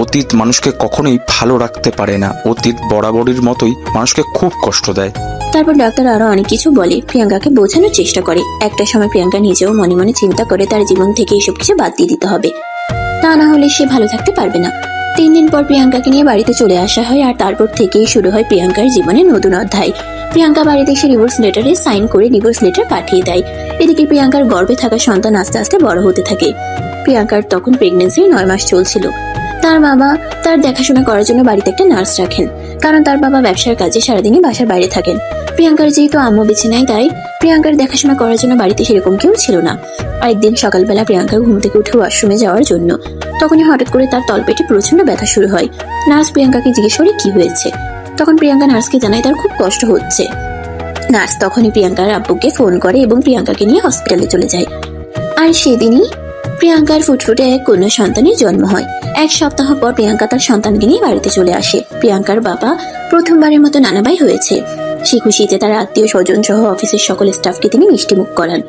অতীত মানুষকে কখনোই ভালো রাখতে পারে না। অতীত বরাবরের মতোই মানুষকে খুব কষ্ট দেয়। তারপর ডাক্তার আরো অনেক কিছু বলে, প্রিয়াঙ্কাকে বোঝানোর চেষ্টা করে। একটা সময় প্রিয়াঙ্কা নিজেও মনে মনে চিন্তা করে তার জীবন থেকে এসব কিছু বাদ দিয়ে দিতে হবে, তা না হলে সে ভালো থাকতে পারবে না। 3 দিন পর প্রিয়াঙ্কাকে নিয়ে বাড়িতে চলে আসা হয়, আর তারপর থেকেই শুরু হয় প্রিয়াঙ্কার জীবনে নতুন অধ্যায়। প্রিয়াঙ্কা বাড়িতে এসে ডিভোর্স লেটারে সাইন করে ডিভোর্স লেটার পাঠিয়ে দেয়। এদিকে প্রিয়াঙ্কার গর্ভে থাকা সন্তান আস্তে আস্তে বড় হতে থাকে। প্রিয়াঙ্কার তখন প্রেগনেন্সি 9 মাস চলছিল। তার বাবা তার দেখাশোনা করার জন্য বাড়িতে একটা নার্স রাখেন, কারণ তার বাবা ব্যবসার কাজে সারাদিনই বাসার বাইরে থাকেন। প্রিয়াঙ্কার যেহেতু আম্মু বেঁচে নাই, তাই প্রিয়াঙ্কার দেখাশোনা করার জন্য বাড়িতে সেরকম কেউ ছিল না। একদিন সকালবেলা প্রিয়াঙ্কা ঘুম থেকে উঠে ওয়াশরুমে যাওয়ার জন্য, তখনই হঠাৎ করে তার তলপেটে প্রচন্ড ব্যথা শুরু হয়। নার্স প্রিয়াঙ্কাকে জিজ্ঞেস করে কি হয়েছে। তখন প্রিয়াঙ্কা নার্সকে জানায় তার খুব কষ্ট হচ্ছে। নার্স তখনই প্রিয়াঙ্কার আব্বুকে ফোন করে এবং প্রিয়াঙ্কাকে নিয়ে হসপিটালে চলে যায়। আর সেদিনই প্রিয়াঙ্কার ফুটফুটে এক কন্যা সন্তানের জন্ম হয়। 1 সপ্তাহ পর প্রিয়াঙ্কা তার সন্তানকে নিয়ে বাড়িতে চলে আসে। প্রিয়াঙ্কার বাবা প্রথমবারের মতো নানাভাই হয়েছে। সে খুশিতে তার আত্মীয় স্বজন সহ অফিসের সকল স্টাফকে তিনি মিষ্টিমুখ করান।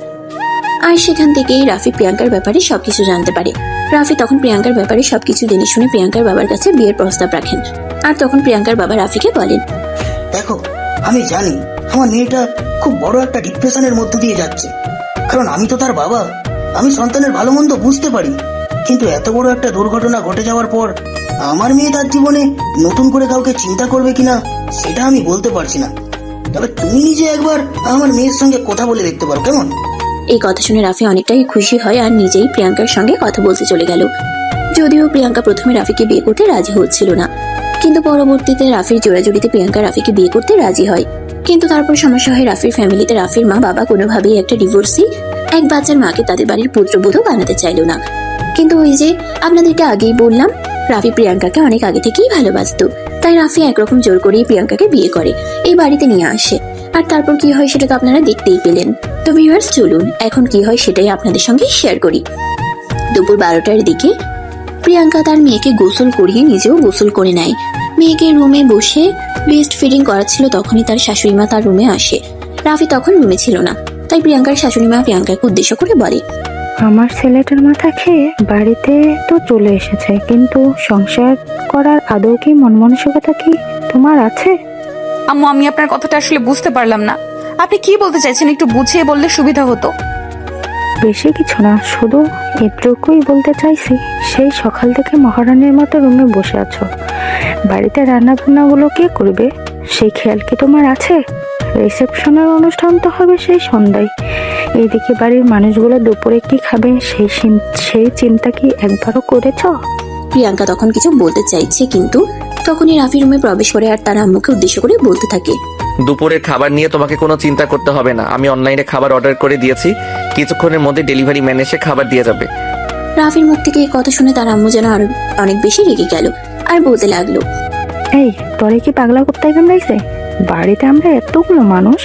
আর সেখান থেকেই রাফি প্রিয়াঙ্কার ব্যাপারে সবকিছু জানতে পারে। রাফি তখন প্রিয়াঙ্কার ব্যাপারে সবকিছু জেনে শুনে প্রিয়াঙ্কার বাবার কাছে বিয়ের প্রস্তাব রাখেন। আর তখন প্রিয়াঙ্কার বাবা রাফিকে বলেন, দেখো, আমি জানি আমার মেয়েটা খুব বড় একটা ডিপ্রেশনের মধ্য দিয়ে যাচ্ছে, কারণ আমি তো তার বাবা। আমি সন্তানের ভালো মন্দ বুঝতে পারি, কিন্তু এত বড় একটা দুর্ঘটনা ঘটে যাওয়ার পর আমার মেয়ে তার জীবনে নতুন করে কাউকে চিন্তা করবে কিনা সেটা আমি বলতে পারছি না। তবে তুমি নিজে একবার আমার মেয়ের সঙ্গে কথা বলে দেখতে পারো, কেমন? এই কথা শুনে রাফি অনেকটাই খুশি হয় আর নিজেই প্রিয়াঙ্কার সঙ্গে কথা বলতে চলে গেল। যদিও প্রিয়াঙ্কা প্রথমে রাফিকে বিয়ে করতে রাজি হচ্ছিল না, কিন্তু পরবর্তীতে রাফির জোড়াজুড়িতে প্রিয়াঙ্কা রাফিকে বিয়ে করতে রাজি হয়। কিন্তু তারপর সমস্যা হয় রাফির ফ্যামিলিতে। রাফির মা বাবা কোনোভাবেই একটা ডিভোর্সি এক বাচ্চার মাকে তাদের বাড়ির পুত্রবধূ বানাতে চাইল না। কিন্তু ওই যে আপনাদেরকে আগেই বললাম, রাফি প্রিয়াঙ্কাকে অনেক আগে থেকেই ভালোবাসতো, তাই রাফি একরকম জোর করেই প্রিয়াঙ্কাকে বিয়ে করে এই বাড়িতে নিয়ে আসে। আর তারপর কি হয় সেটা তো আপনারা দেখতেই পেলেন। তো ভিউয়ার্স, চলুন এখন কি হয় সেটাই আপনাদের সঙ্গে শেয়ার করি। দুপুর 12টার দিকে প্রিয়াঙ্কা তার মেয়েকে গোসল করিয়ে নিজেও গোসল করে নেয়। মেয়েকে রুমে বসে বেস্ট ফিডিং করাচ্ছিল, তখনই তার শাশুড়ি মা তার রুমে আসে। রাফি তখন রুমে ছিল না, তাই প্রিয়াঙ্কার শাশুড়ি মা প্রিয়াঙ্কাকে উদ্দেশ্য করে বলে, আমার ছেলেটার মাথা খেয়ে বাড়িতে তো চলে এসেছে, কিন্তু সংসার করার আদৌ কি মন মানসিকতা কি তোমার আছে? আম্মু, আমি আপনার কথাটা আসলে বুঝতে পারলাম না। আপনি কি বলতে চাইছেন, একটু বুঝিয়ে বললে সুবিধা হতো। বেশি কিছু না, শুধু এটুকুই বলতে চাইছি, সেই সকাল থেকে মহারানীর মতো রুমে বসে আছো, বাড়িতে রান্না বান্নাগুলো কে করবে সেই খেয়াল কি তোমার আছে? রিসেপশনের অনুষ্ঠান তো হবে সেই সন্ধ্যায়, এইদিকে বাড়ির মানুষগুলো দুপুরে কি খাবে সেই চিন্তা কি একবারও করেছো? প্রিয়াঙ্কা তখন কিছু বলতে চাইছে, কিন্তু তখনই রাফি রুমে প্রবেশ করে আর তার আম্মুকে উদ্দেশ্য করে বলতে থাকে, দুপুরের খাবার নিয়ে তোমাকে কোনো চিন্তা করতে হবে না। আমি অনলাইনে খাবার অর্ডার করে দিয়েছি, কিছুক্ষণের মধ্যে ডেলিভারি ম্যান এসে খাবার দিয়ে যাবে। রাফির মুখ থেকে এই কথা শুনে তার আম্মু যেন আরো অনেক বেশি রেগে গেল আর বলতে লাগলো, এই তোরে কি পাগলা করতে কামড়াইছে? বাড়িতে আমরা এতগুলো মানুষ,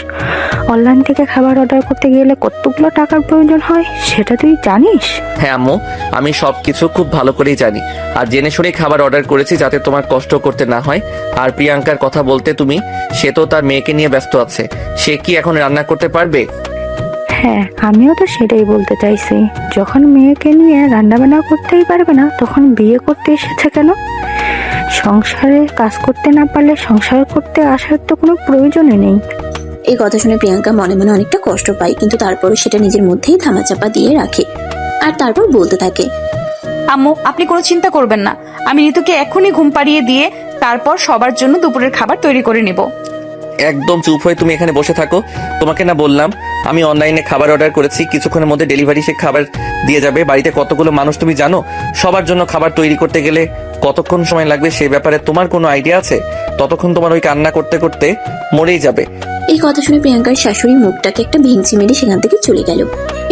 অনলাইন থেকে খাবার অর্ডার করতে গেলে কতগুলো টাকার প্রয়োজন হয় সেটা তুই জানিস? হ্যাঁ আম্মু, আমি সবকিছু খুব ভালো করেই জানি, আর জেনে শুনেই খাবার অর্ডার করেছি যাতে তোমার কষ্ট করতে না হয়। আর প্রিয়াঙ্কার কথা বলতে তুমি, সে তো তার মেয়েকে নিয়ে ব্যস্ত আছে, সে কি এখন রান্না করতে পারবে? হ্যাঁ, আমিও তো সেটাই বলতে চাইছি, যখন মেয়েকে নিয়ে রান্নাবান্না করতেই পারবে না তখন বিয়ে করতে এসেছে কেন? সংসারে কাজ করতে না পারলে সংসার করতে আসার তো কোনো প্রয়োজনই নেই। এই কথা শুনে প্রিয়াঙ্কা মনে মনে অনেকটা কষ্ট পায়, কিন্তু তারপরও সেটা নিজের মধ্যেই ধামাচাপা দিয়ে রাখে আর তারপর বলতে থাকে, আম্মু, আপনি কোনো চিন্তা করবেন না, আমি ঋতুকে এখনই ঘুম পাড়িয়ে দিয়ে তারপর সবার জন্য দুপুরের খাবার তৈরি করে নেব। একদম চুপ হয়ে তুমি এখানে বসে থাকো। তোমাকে না বললাম আমি অনলাইনে খাবার অর্ডার করেছি, কিছুক্ষণের মধ্যে ডেলিভারি সে খাবার দিয়ে যাবে। বাড়িতে কতগুলো মানুষ তুমি জানো? সবার জন্য খাবার তৈরি করতে গেলে কতক্ষণ সময় লাগবে সে ব্যাপারে তোমার কোনো আইডিয়া আছে? ততক্ষণ তোমার ওই কান্না করতে করতে মরেই যাবে। এই কথা শুনে প্রিয়াঙ্কার শাশুড়ি মুখটাকে একটা ভেঙচি মেরে সেখান থেকে চলে গেল।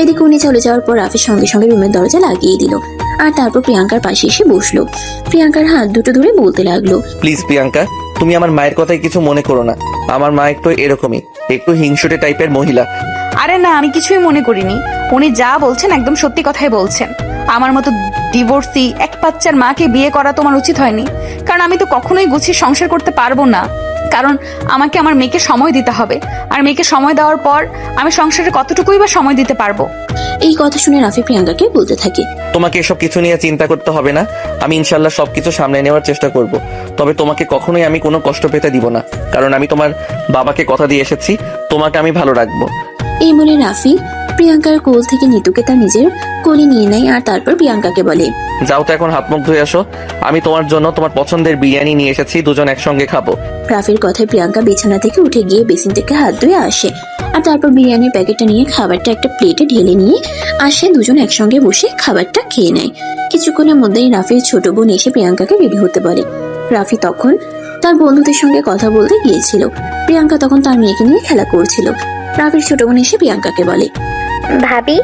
এদিকে উনি চলে যাওয়ার পর রাফির সঙ্গে সঙ্গে রুমের দরজা লাগিয়ে দিল আর তারপর প্রিয়াঙ্কার পাশে এসে বসলো। প্রিয়াঙ্কার হাত দুটো ধরে বলতে লাগলো, প্লিজ প্রিয়াঙ্কা, তুমি আমার মায়ের কথায় কিছু মনে করো না। আমার মা একটু এরকমই, একটু হিংসুটে টাইপের মহিলা। আরে না, আমি কিছুই মনে করিনি। উনি যা বলছেন একদম সত্যি কথাই বলছেন। আমার মতো ডিভোর্সি এক বাচ্চার মাকে বিয়ে করা তোমার উচিত হয়নি, কারণ আমি তো কখনোই গুছিয়ে সংসার করতে পারবো না। কারণ আমাকে আমার মেয়েকে সময় দিতে হবে, আর মেয়েকে সময় দেওয়ার পর আমি সংসারে কতটুকুই বা সময় দিতে পারবো। এই কথা শুনে রাফি প্রিয়াঙ্কাকে বলতে থাকে, তোমাকে এসব কিছু নিয়ে চিন্তা করতে হবে না, আমি ইনশাল্লাহ সবকিছু সামনে নেওয়ার চেষ্টা করব। তবে তোমাকে কখনোই আমি কোনো কষ্ট পেতে দিব না, কারণ আমি তোমার বাবাকে কথা দিয়ে এসেছি তোমাকে আমি ভালো রাখবো। এই বলে রাফি প্রিয়াঙ্কার কোল থেকে নিতুকে তার নিজের কোলে নিয়ে নেয় আর তারপর প্রিয়াঙ্কাকে বলে, যাও তো এখন হাত মুখ ধুয়ে আসো, আমি তোমার জন্য তোমার পছন্দের বিরিয়ানি নিয়ে এসেছি, দুজন একসঙ্গে খাবো। রাফির কথায় প্রিয়াঙ্কা বিছানা থেকে উঠে গিয়ে বেসিন থেকে হাত ধুয়ে আসে আর তারপর বিরিয়ানির প্যাকেটটা নিয়ে খাবারটা একটা প্লেটে ঢেলে নিয়ে আসে। দুজন একসঙ্গে বসে খাবারটা খেয়ে নেয়। কিছুক্ষণের মধ্যেই রাফির ছোট বোন এসে প্রিয়াঙ্কাকে রেডি হতে বলে। রাফি তখন তার বন্ধুদের সঙ্গে কথা বলতে গিয়েছিল। প্রিয়াঙ্কা তখন তার মেয়েকে নিয়ে খেলা করছিল। রাফির ছোট বোন এসে প্রিয়াঙ্কাকে বলে, ভাবি,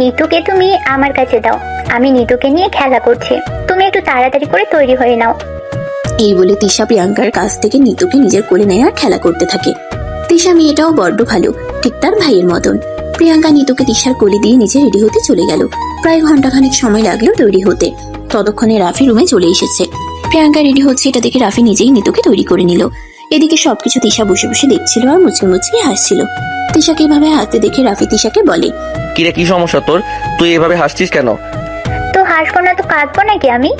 নিতুকে তুমি আমার কাছে দাও, আমি নিতুকে নিয়ে খেলা করছি, তুমি একটু তাড়াতাড়ি করে তৈরি হয়ে নাও। এই বলে তিশা প্রিয়াঙ্কার কাছ থেকে নিতুকে নিজের কোলে নেয় আর খেলা করতে থাকে। তিশা মেয়েটাও বড্ড ভালো, ঠিক তার ভাইয়ের মতন। প্রিয়াঙ্কা নিতুকে তিশার কোলে দিয়ে নিচে রেডি হতে চলে গেল। প্রায় ঘন্টাখানেক সময় লাগলো তৈরি হতে। ততক্ষণে রাফি রুমে চলে এসেছে। প্রিয়াঙ্কা রেডি হচ্ছে এটা দেখে রাফি নিজেই নিতুকে তৈরি করে নিল। এদিকে সবকিছু তিশা বসে বসে দেখছিল আর মুচকি মুচকি হাসছিল। তিশাকে এভাবে হাসতে দেখে রাফি তিশাকে বলে, কিরে কি সমস্যা তোর? তুই এভাবে হাসছিস কেন? তো হাসবো না তো কাঁদবো নাকি আমি?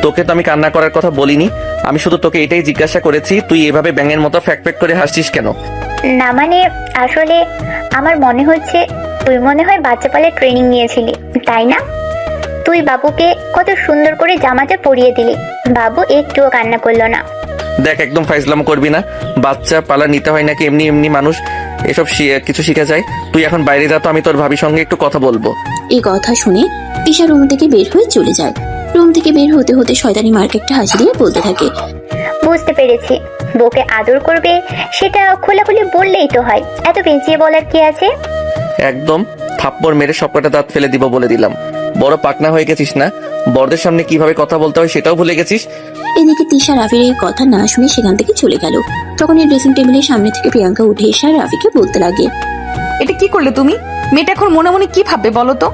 তোকে তো আমি কান্না করার কথা বলিনি, আমি শুধু তোকে এটাই জিজ্ঞাসা করেছি তুই এভাবে ব্যাঙের মতো ফ্যাক ফ্যাক করে হাসছিস কেন? না মানে আসলে আমার মনে হচ্ছে তুই মনে হয় বাচ্চা পালে ট্রেনিং নিয়েছিলি, তাই না? তুই বাবুকে কত সুন্দর করে জামাটা পরিয়ে দিলি, বাবু একটুও কান্না করলো না। দেখ একদম ফাইজলাম করবি না। বাচ্চা পালা নিতে হয় নাকি এমনি এমনি মানুষ এসব কিছু শিখে যায়? তুই এখন বাইরে যা তো, আমি তোর ভাবির সঙ্গে একটু কথা বলবো। এই কথা শুনে তিশা রুম থেকে বের হয়ে চলে যায়। রুম থেকে বের হতে হতে শয়তানি মার্কে একটা হাসি দিয়ে বলতে থাকে, বুঝতে পেরেছি, বউকে আদর করবে সেটা খোলাখুলি বললেই তো হয়, এত পেঁচিয়ে বলার কি আছে? একদম থাপ্পড় মেরে সবকটা দাঁত ফেলে দিব বলে দিলাম। বড় পাকনা হয়ে গেছিস না? বড়দের সামনে কিভাবে কথা বলতে হয় সেটাও ভুলে গেছিস? এদিকে তিশা রাফির এই কথা না শুনে সেখান থেকে চলে গেল। তখন এই ড্রেসিং টেবিলের সামনে থেকে প্রিয়াঙ্কা উঠে এসে আর রাফিকে বলতে লাগে, এটা কি করলে তুমি? মেয়েটা এখন মনে মনে কি ভাববে বলো তো?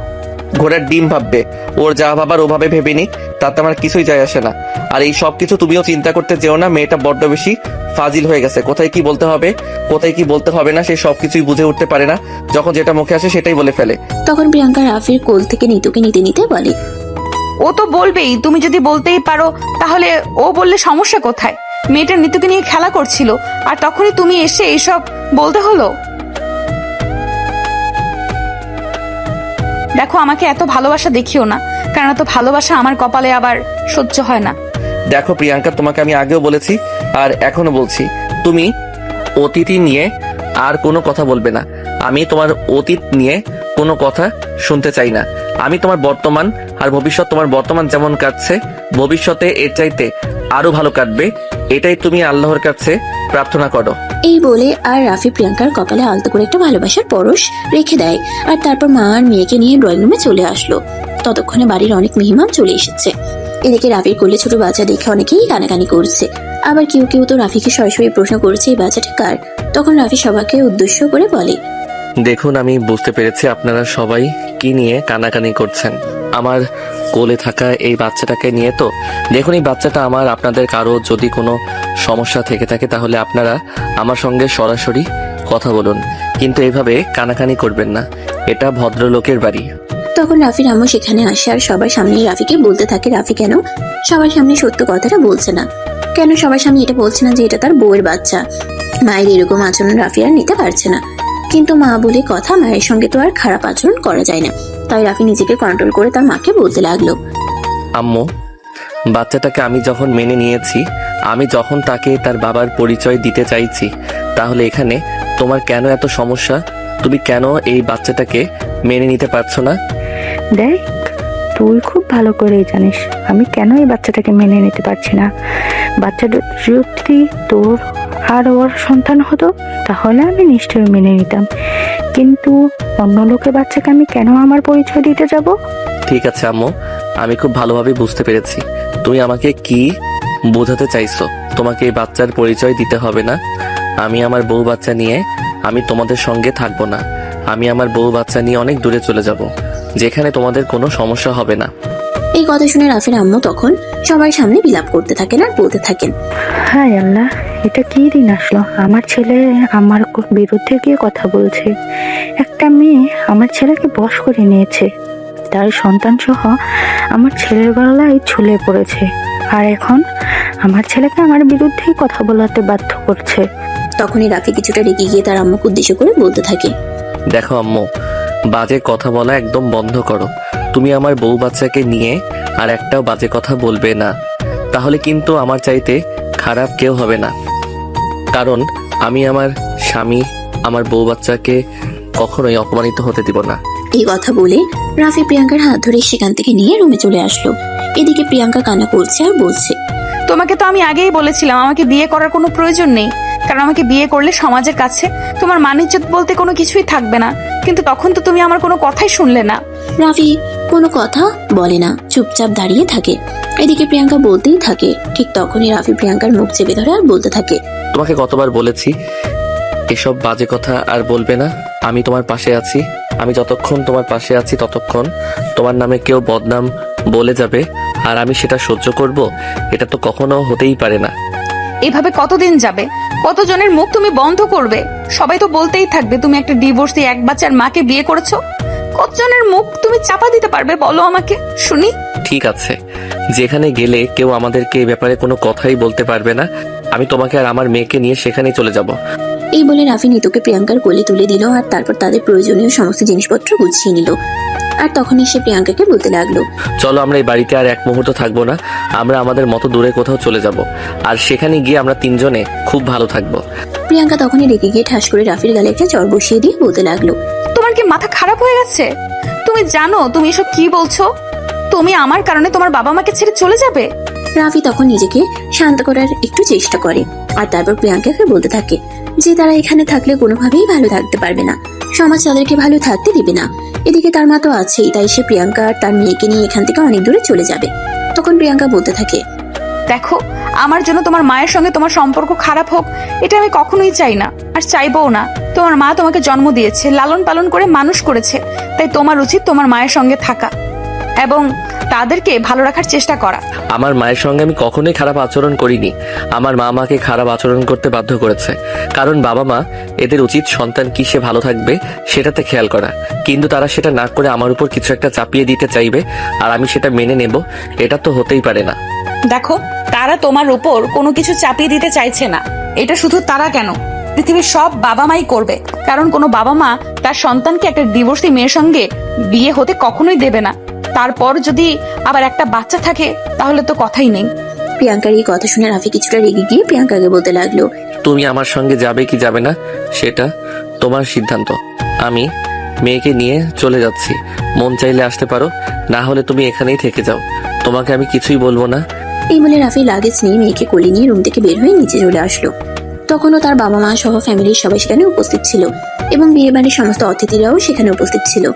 ঘোড়ার ডিম ভাববে, ওর যা ভাবার ওভাবে ভেবে নি, তাতে আমার কিছুই যায় আসে না। আর এই সব কিছু তুমিও চিন্তা করতে যেও না, মেয়েটা বড্ড বেশি ফাজিল হয়ে গেছে। কোথায় কি বলতে হবে কোথায় কি বলতে হবে না সে সব কিছুই বুঝে উঠতে পারে না, যখন যেটা মুখে আসে সেটাই বলে ফেলে। তখন প্রিয়াঙ্কা রাফির কোল থেকে নিতুকে নিতে নিতে বলে, ও তো বলবেই, তুমি যদি বলতেই পারো তাহলে ও বললে সমস্যা কোথায়? মেয়েটা নিতুকে নিয়ে খেলা করছিল আর তখনই তুমি এসে এইসব বলতে হলো। দেখো আমাকে এত ভালোবাসা দেখিও না, কারণ এত ভালোবাসা আমার কপালে আবার সহ্য হয় না। দেখো প্রিয়াঙ্কা, তোমাকে আমি আগেও বলেছি আর এখনো বলছি, তুমি অতীতই নিয়ে আর কোনো কথা বলবে না। আমি তোমার অতীত নিয়ে কোনো কথা শুনতে চাই না। আমি তোমার বর্তমান আর ভবিষ্যৎ, তোমার বর্তমান যেমন কাটছে ভবিষ্যতে এর চাইতে আরো ভালো কাটবে, এটাই তুমি আল্লাহর কাছে প্রার্থনা করো। এই বলে আর রাফি প্রিয়াঙ্কার কপালে আলতো করে একটা ভালোবাসার পরশ রেখে দেয়। আর তারপর মা আর মেয়েকে নিয়ে ড্রয়িং রুমে চলে আসলো। ততক্ষণে বাড়ির অনেক মেহমান চলে এসেছে। এদিকে রাফির কোলে ছোট বাচ্চা দেখে অনেকেই কানাকানি করছে, আবার কেউ কেউ তো রাফিকে সরাসরি প্রশ্ন করছে এই বাচ্চাটা কার। তখন রাফি সবাইকে উদ্দেশ্য করে বলে, দেখুন আমি বুঝতে পেরেছি আপনারা সবাই কি নিয়ে কানাকানি করছেন। আমার কোলে থাকা এই বাচ্চাটাকে নিয়ে তো। দেখুন এই বাচ্চাটা আমার, আপনাদের কারো যদি কোনো সমস্যা থেকে থাকে তাহলে আপনারা আমার সঙ্গে সরাসরি কথা বলুন, কিন্তু এভাবে কানাকানি করবেন না। এটা ভদ্রলোকের বাড়ি। তখন রাফির আম্মু সেখানে আসে আর সবার সামনে রাফিকে বলতে থাকে, রাফি কেন সবার সামনে সত্য কথাটা বলছে না, কেন সবার সামনে এটা বলছে না যে এটা তার বউয়ের বাচ্চা। মায়ের এরকম আচরণ রাফি আর নিতে পারছে না, কিন্তু মা বলে কথা, মায়ের সঙ্গে তো আর খারাপ আচরণ করা যায় না। তাই রাফি নিজেকে কন্ট্রোল করে তার মাকে বলতে লাগলো, আম্মু, বাচ্চাটাকে আমি যখন মেনে নিয়েছি, আমি যখন তাকে তার বাবার পরিচয় দিতে চাইছি, তাহলে এখানে তোমার কেন এত সমস্যা? তুমি কেন এই বাচ্চাটাকে মেনে নিতে পারছো না? দেখ, তুই খুব ভালো করেই জানিস আমি কেন এই বাচ্চাটাকে মেনে নিতে পারছি না। বাচ্চাটা যদি তোর আর ওর সন্তান হতো তাহলে আমি নিশ্চয়ই মেনে নিতাম, কিন্তু অন্য লোকের বাচ্চাকে আমি কেন আমার পরিচয় দিতে যাব? ঠিক আছে আম্মু, আমি খুব ভালোভাবে বুঝতে পেরেছি তুমি আমাকে কি বোঝাতে চাইছো। তোমাকে এই বাচ্চার পরিচয় দিতে হবে না। আমি আমার বউ বাচ্চা নিয়ে আমি তোমাদের সঙ্গে থাকবো না। আমি আমার বউ বাচ্চা নিয়ে অনেক দূরে চলে যাব, যেখানে তোমাদের কোনো সমস্যা হবে না। এই কথা শুনে রাফির আম্মু তখন সবার সামনে বিলাপ করতে থাকেন আর বলতে থাকেন, হায় আল্লাহ, এটা কি দিন আসলো? আমার ছেলে আমার বিরুদ্ধে গিয়ে কথা বলছে। একটা মেয়ে আমার ছেলেকে বশ করে নিয়েছে, তার সন্তান সহ আমার ছেলের গলায় ঝুলে পড়েছে, আর এখন আমার ছেলেকে আমার বিরুদ্ধেই কথা বলাতে বাধ্য করছে। তখনই রাফি কিছুটা রেগে গিয়ে তার আম্মুকে উদ্দেশ্য করে বলতে থাকে, দেখো আম্মু, বাজে কথা বলা একদম বন্ধ করো। তুমি আমার বউ বাচ্চাকে নিয়ে আর একটাও বাজে কথা বলবে না, তাহলে কিন্তু আমার চাইতে খারাপ কেউ হবে না। কারণ আমি আমার স্বামী, আমার বউ বাচ্চাকে কখনোই অপমানিত হতে দিব না। এই কথা বলে রাফি প্রিয়াঙ্কার হাত ধরে সেখান থেকে নিয়ে রুমে চলে আসলো। এদিকে প্রিয়াঙ্কা কান্না করছে আর বলছে, তোমাকে তো আমি আগেই বলেছিলাম আমাকে বিয়ে করার কোনো প্রয়োজন নেই, কারণ আমাকে বিয়ে করলে সমাজের কাছে তোমার মান ইজ্জত বলতে কোনো কিছুই থাকবে না, কিন্তু তখন তো তুমি আমার কোনো কথাই শুনলে না। রাফি কোনো কথা বলে না, চুপচাপ দাঁড়িয়ে থাকে। এদিকে প্রিয়াঙ্কা বলতেই থাকে। ঠিক তখনই রাফি প্রিয়াঙ্কার মুখ চেপে ধরে আর বলতে থাকে, তোমাকে কতবার বলেছি এসব বাজে কথা আর বলবে না। আমি তোমার পাশে আছি। আমি যতক্ষণ তোমার পাশে আছি ততক্ষণ তোমার নামে কেউ বদনাম বলে যাবে আর আমি সেটা সহ্য করব, এটা তো কখনো হতেই পারে না। এভাবে কতদিন যাবে? কতজনের মুখ তুমি বন্ধ করবে? সবাই তো বলতেই থাকবে তুমি একটা ডিভোর্সি এক বাচ্চার মাকে বিয়ে করেছো। কতজনের মুখ তুমি চাপা দিতে পারবে বলো আমাকে শুনি। ঠিক আছে, যেখানে গেলে কেউ আমাদেরকে এ ব্যাপারে কোনো কথাই বলতে পারবে না। আমি তোমাকে আর আমার মেয়েকে নিয়ে সেখানেই চলে যাব। এই বলে রাফি নিতুকে প্রিয়াঙ্কার কোলে তুলে দিল আর তারপর তাদের প্রয়োজনীয় সমস্ত জিনিসপত্র গুছিয়ে নিল। আর তখনই সে প্রিয়াঙ্কাকে বলতে লাগলো, চলো আমরা এই বাড়িতে আর এক মুহূর্ত থাকবো না। আমরা আমাদের মতো দূরে কোথাও চলে যাব, আর সেখানে গিয়ে আমরা তিনজনে খুব ভালো থাকবো। প্রিয়াঙ্কা তখনই রেগে গিয়ে ঠাস করে রাফির গালে একটা চড় বসিয়ে দিয়ে বলতে লাগলো, তোমার কি মাথা খারাপ হয়ে গেছে? তুমি জানো তুমি এসব কি বলছো? তুমি আমার কারণে তোমার বাবা মাকে ছেড়ে চলে যাবে? রাফি তখন নিজেকে শান্ত করার একটু চেষ্টা করে আর তারপর প্রিয়াঙ্কাকে বলতে থাকে যে তারা এখানে থাকলে কোনোভাবেই ভালো থাকতে পারবে না, সমাজ তাদেরকে ভালো থাকতে দিবে না। এদিকে তার মা তো আছেই, তাই সে প্রিয়াঙ্কা আর তার মেয়েকে নিয়ে এখান থেকে অনেক দূরে চলে যাবে। তখন প্রিয়াঙ্কা বলতে থাকে, দেখো, আমার জন্য তোমার মায়ের সঙ্গে তোমার সম্পর্ক খারাপ হোক এটা আমি কখনোই চাই না, আর চাইবও না। তোমার মা তোমাকে জন্ম দিয়েছে, লালন পালন করে মানুষ করেছে, তাই তোমার উচিত তোমার মায়ের সঙ্গে থাকা এবং তাদেরকে ভালো রাখার চেষ্টা করা। আমার মায়ের সঙ্গে আমি কখনোই খারাপ আচরণ করিনি। আমার মা আমাকে খারাপ আচরণ করতে বাধ্য করেছে, কারণ বাবা মা এদের উচিত সন্তান কি সে ভালো থাকবে সেটাতে খেয়াল করা। কিন্তু তারা সেটা না করে আমার উপর কিছু একটা চাপিয়ে দিতে চাইবে আর আমি সেটা মেনে নেব, এটা তো হতেই পারে না। দেখো, তারা তোমার উপর কোনো কিছু চাপিয়ে দিতে চাইছে না। এটা শুধু তারা কেন, পৃথিবীর সব বাবা মাই করবে, কারণ কোনো বাবা মা তার সন্তানকে একটা ডিভোর্সি মেয়ের সঙ্গে বিয়ে হতে কখনোই দেবে না। তারপর যদি আবার একটা বাচ্চা থাকে তাহলে তো কথাই নেই। প্রিয়াঙ্কার এই কথা শুনে রাফি কিছুটা রেগে গিয়ে প্রিয়াঙ্কাকে বলতে লাগলো, তুমি আমার সঙ্গে যাবে কি যাবে না সেটা তোমার সিদ্ধান্ত। আমি মেয়েকে নিয়ে চলে যাচ্ছি, মন চাইলে আসতে পারো, না হলে তুমি এখানেই থেকে যাও। তোমাকে আমি কিছুই বলবো না। এই বলে রাফি লাগেজ নিয়ে মেয়েকে কোলে নিয়ে রুম থেকে বের হয়ে নিচে চলে আসলো। তখনও তার বাবা মা সহ ফ্যামিলির সবাই সেখানে উপস্থিত ছিল এবং বিয়ে বাড়ির সমস্ত অতিথিরাও সেখানে উপস্থিত ছিল।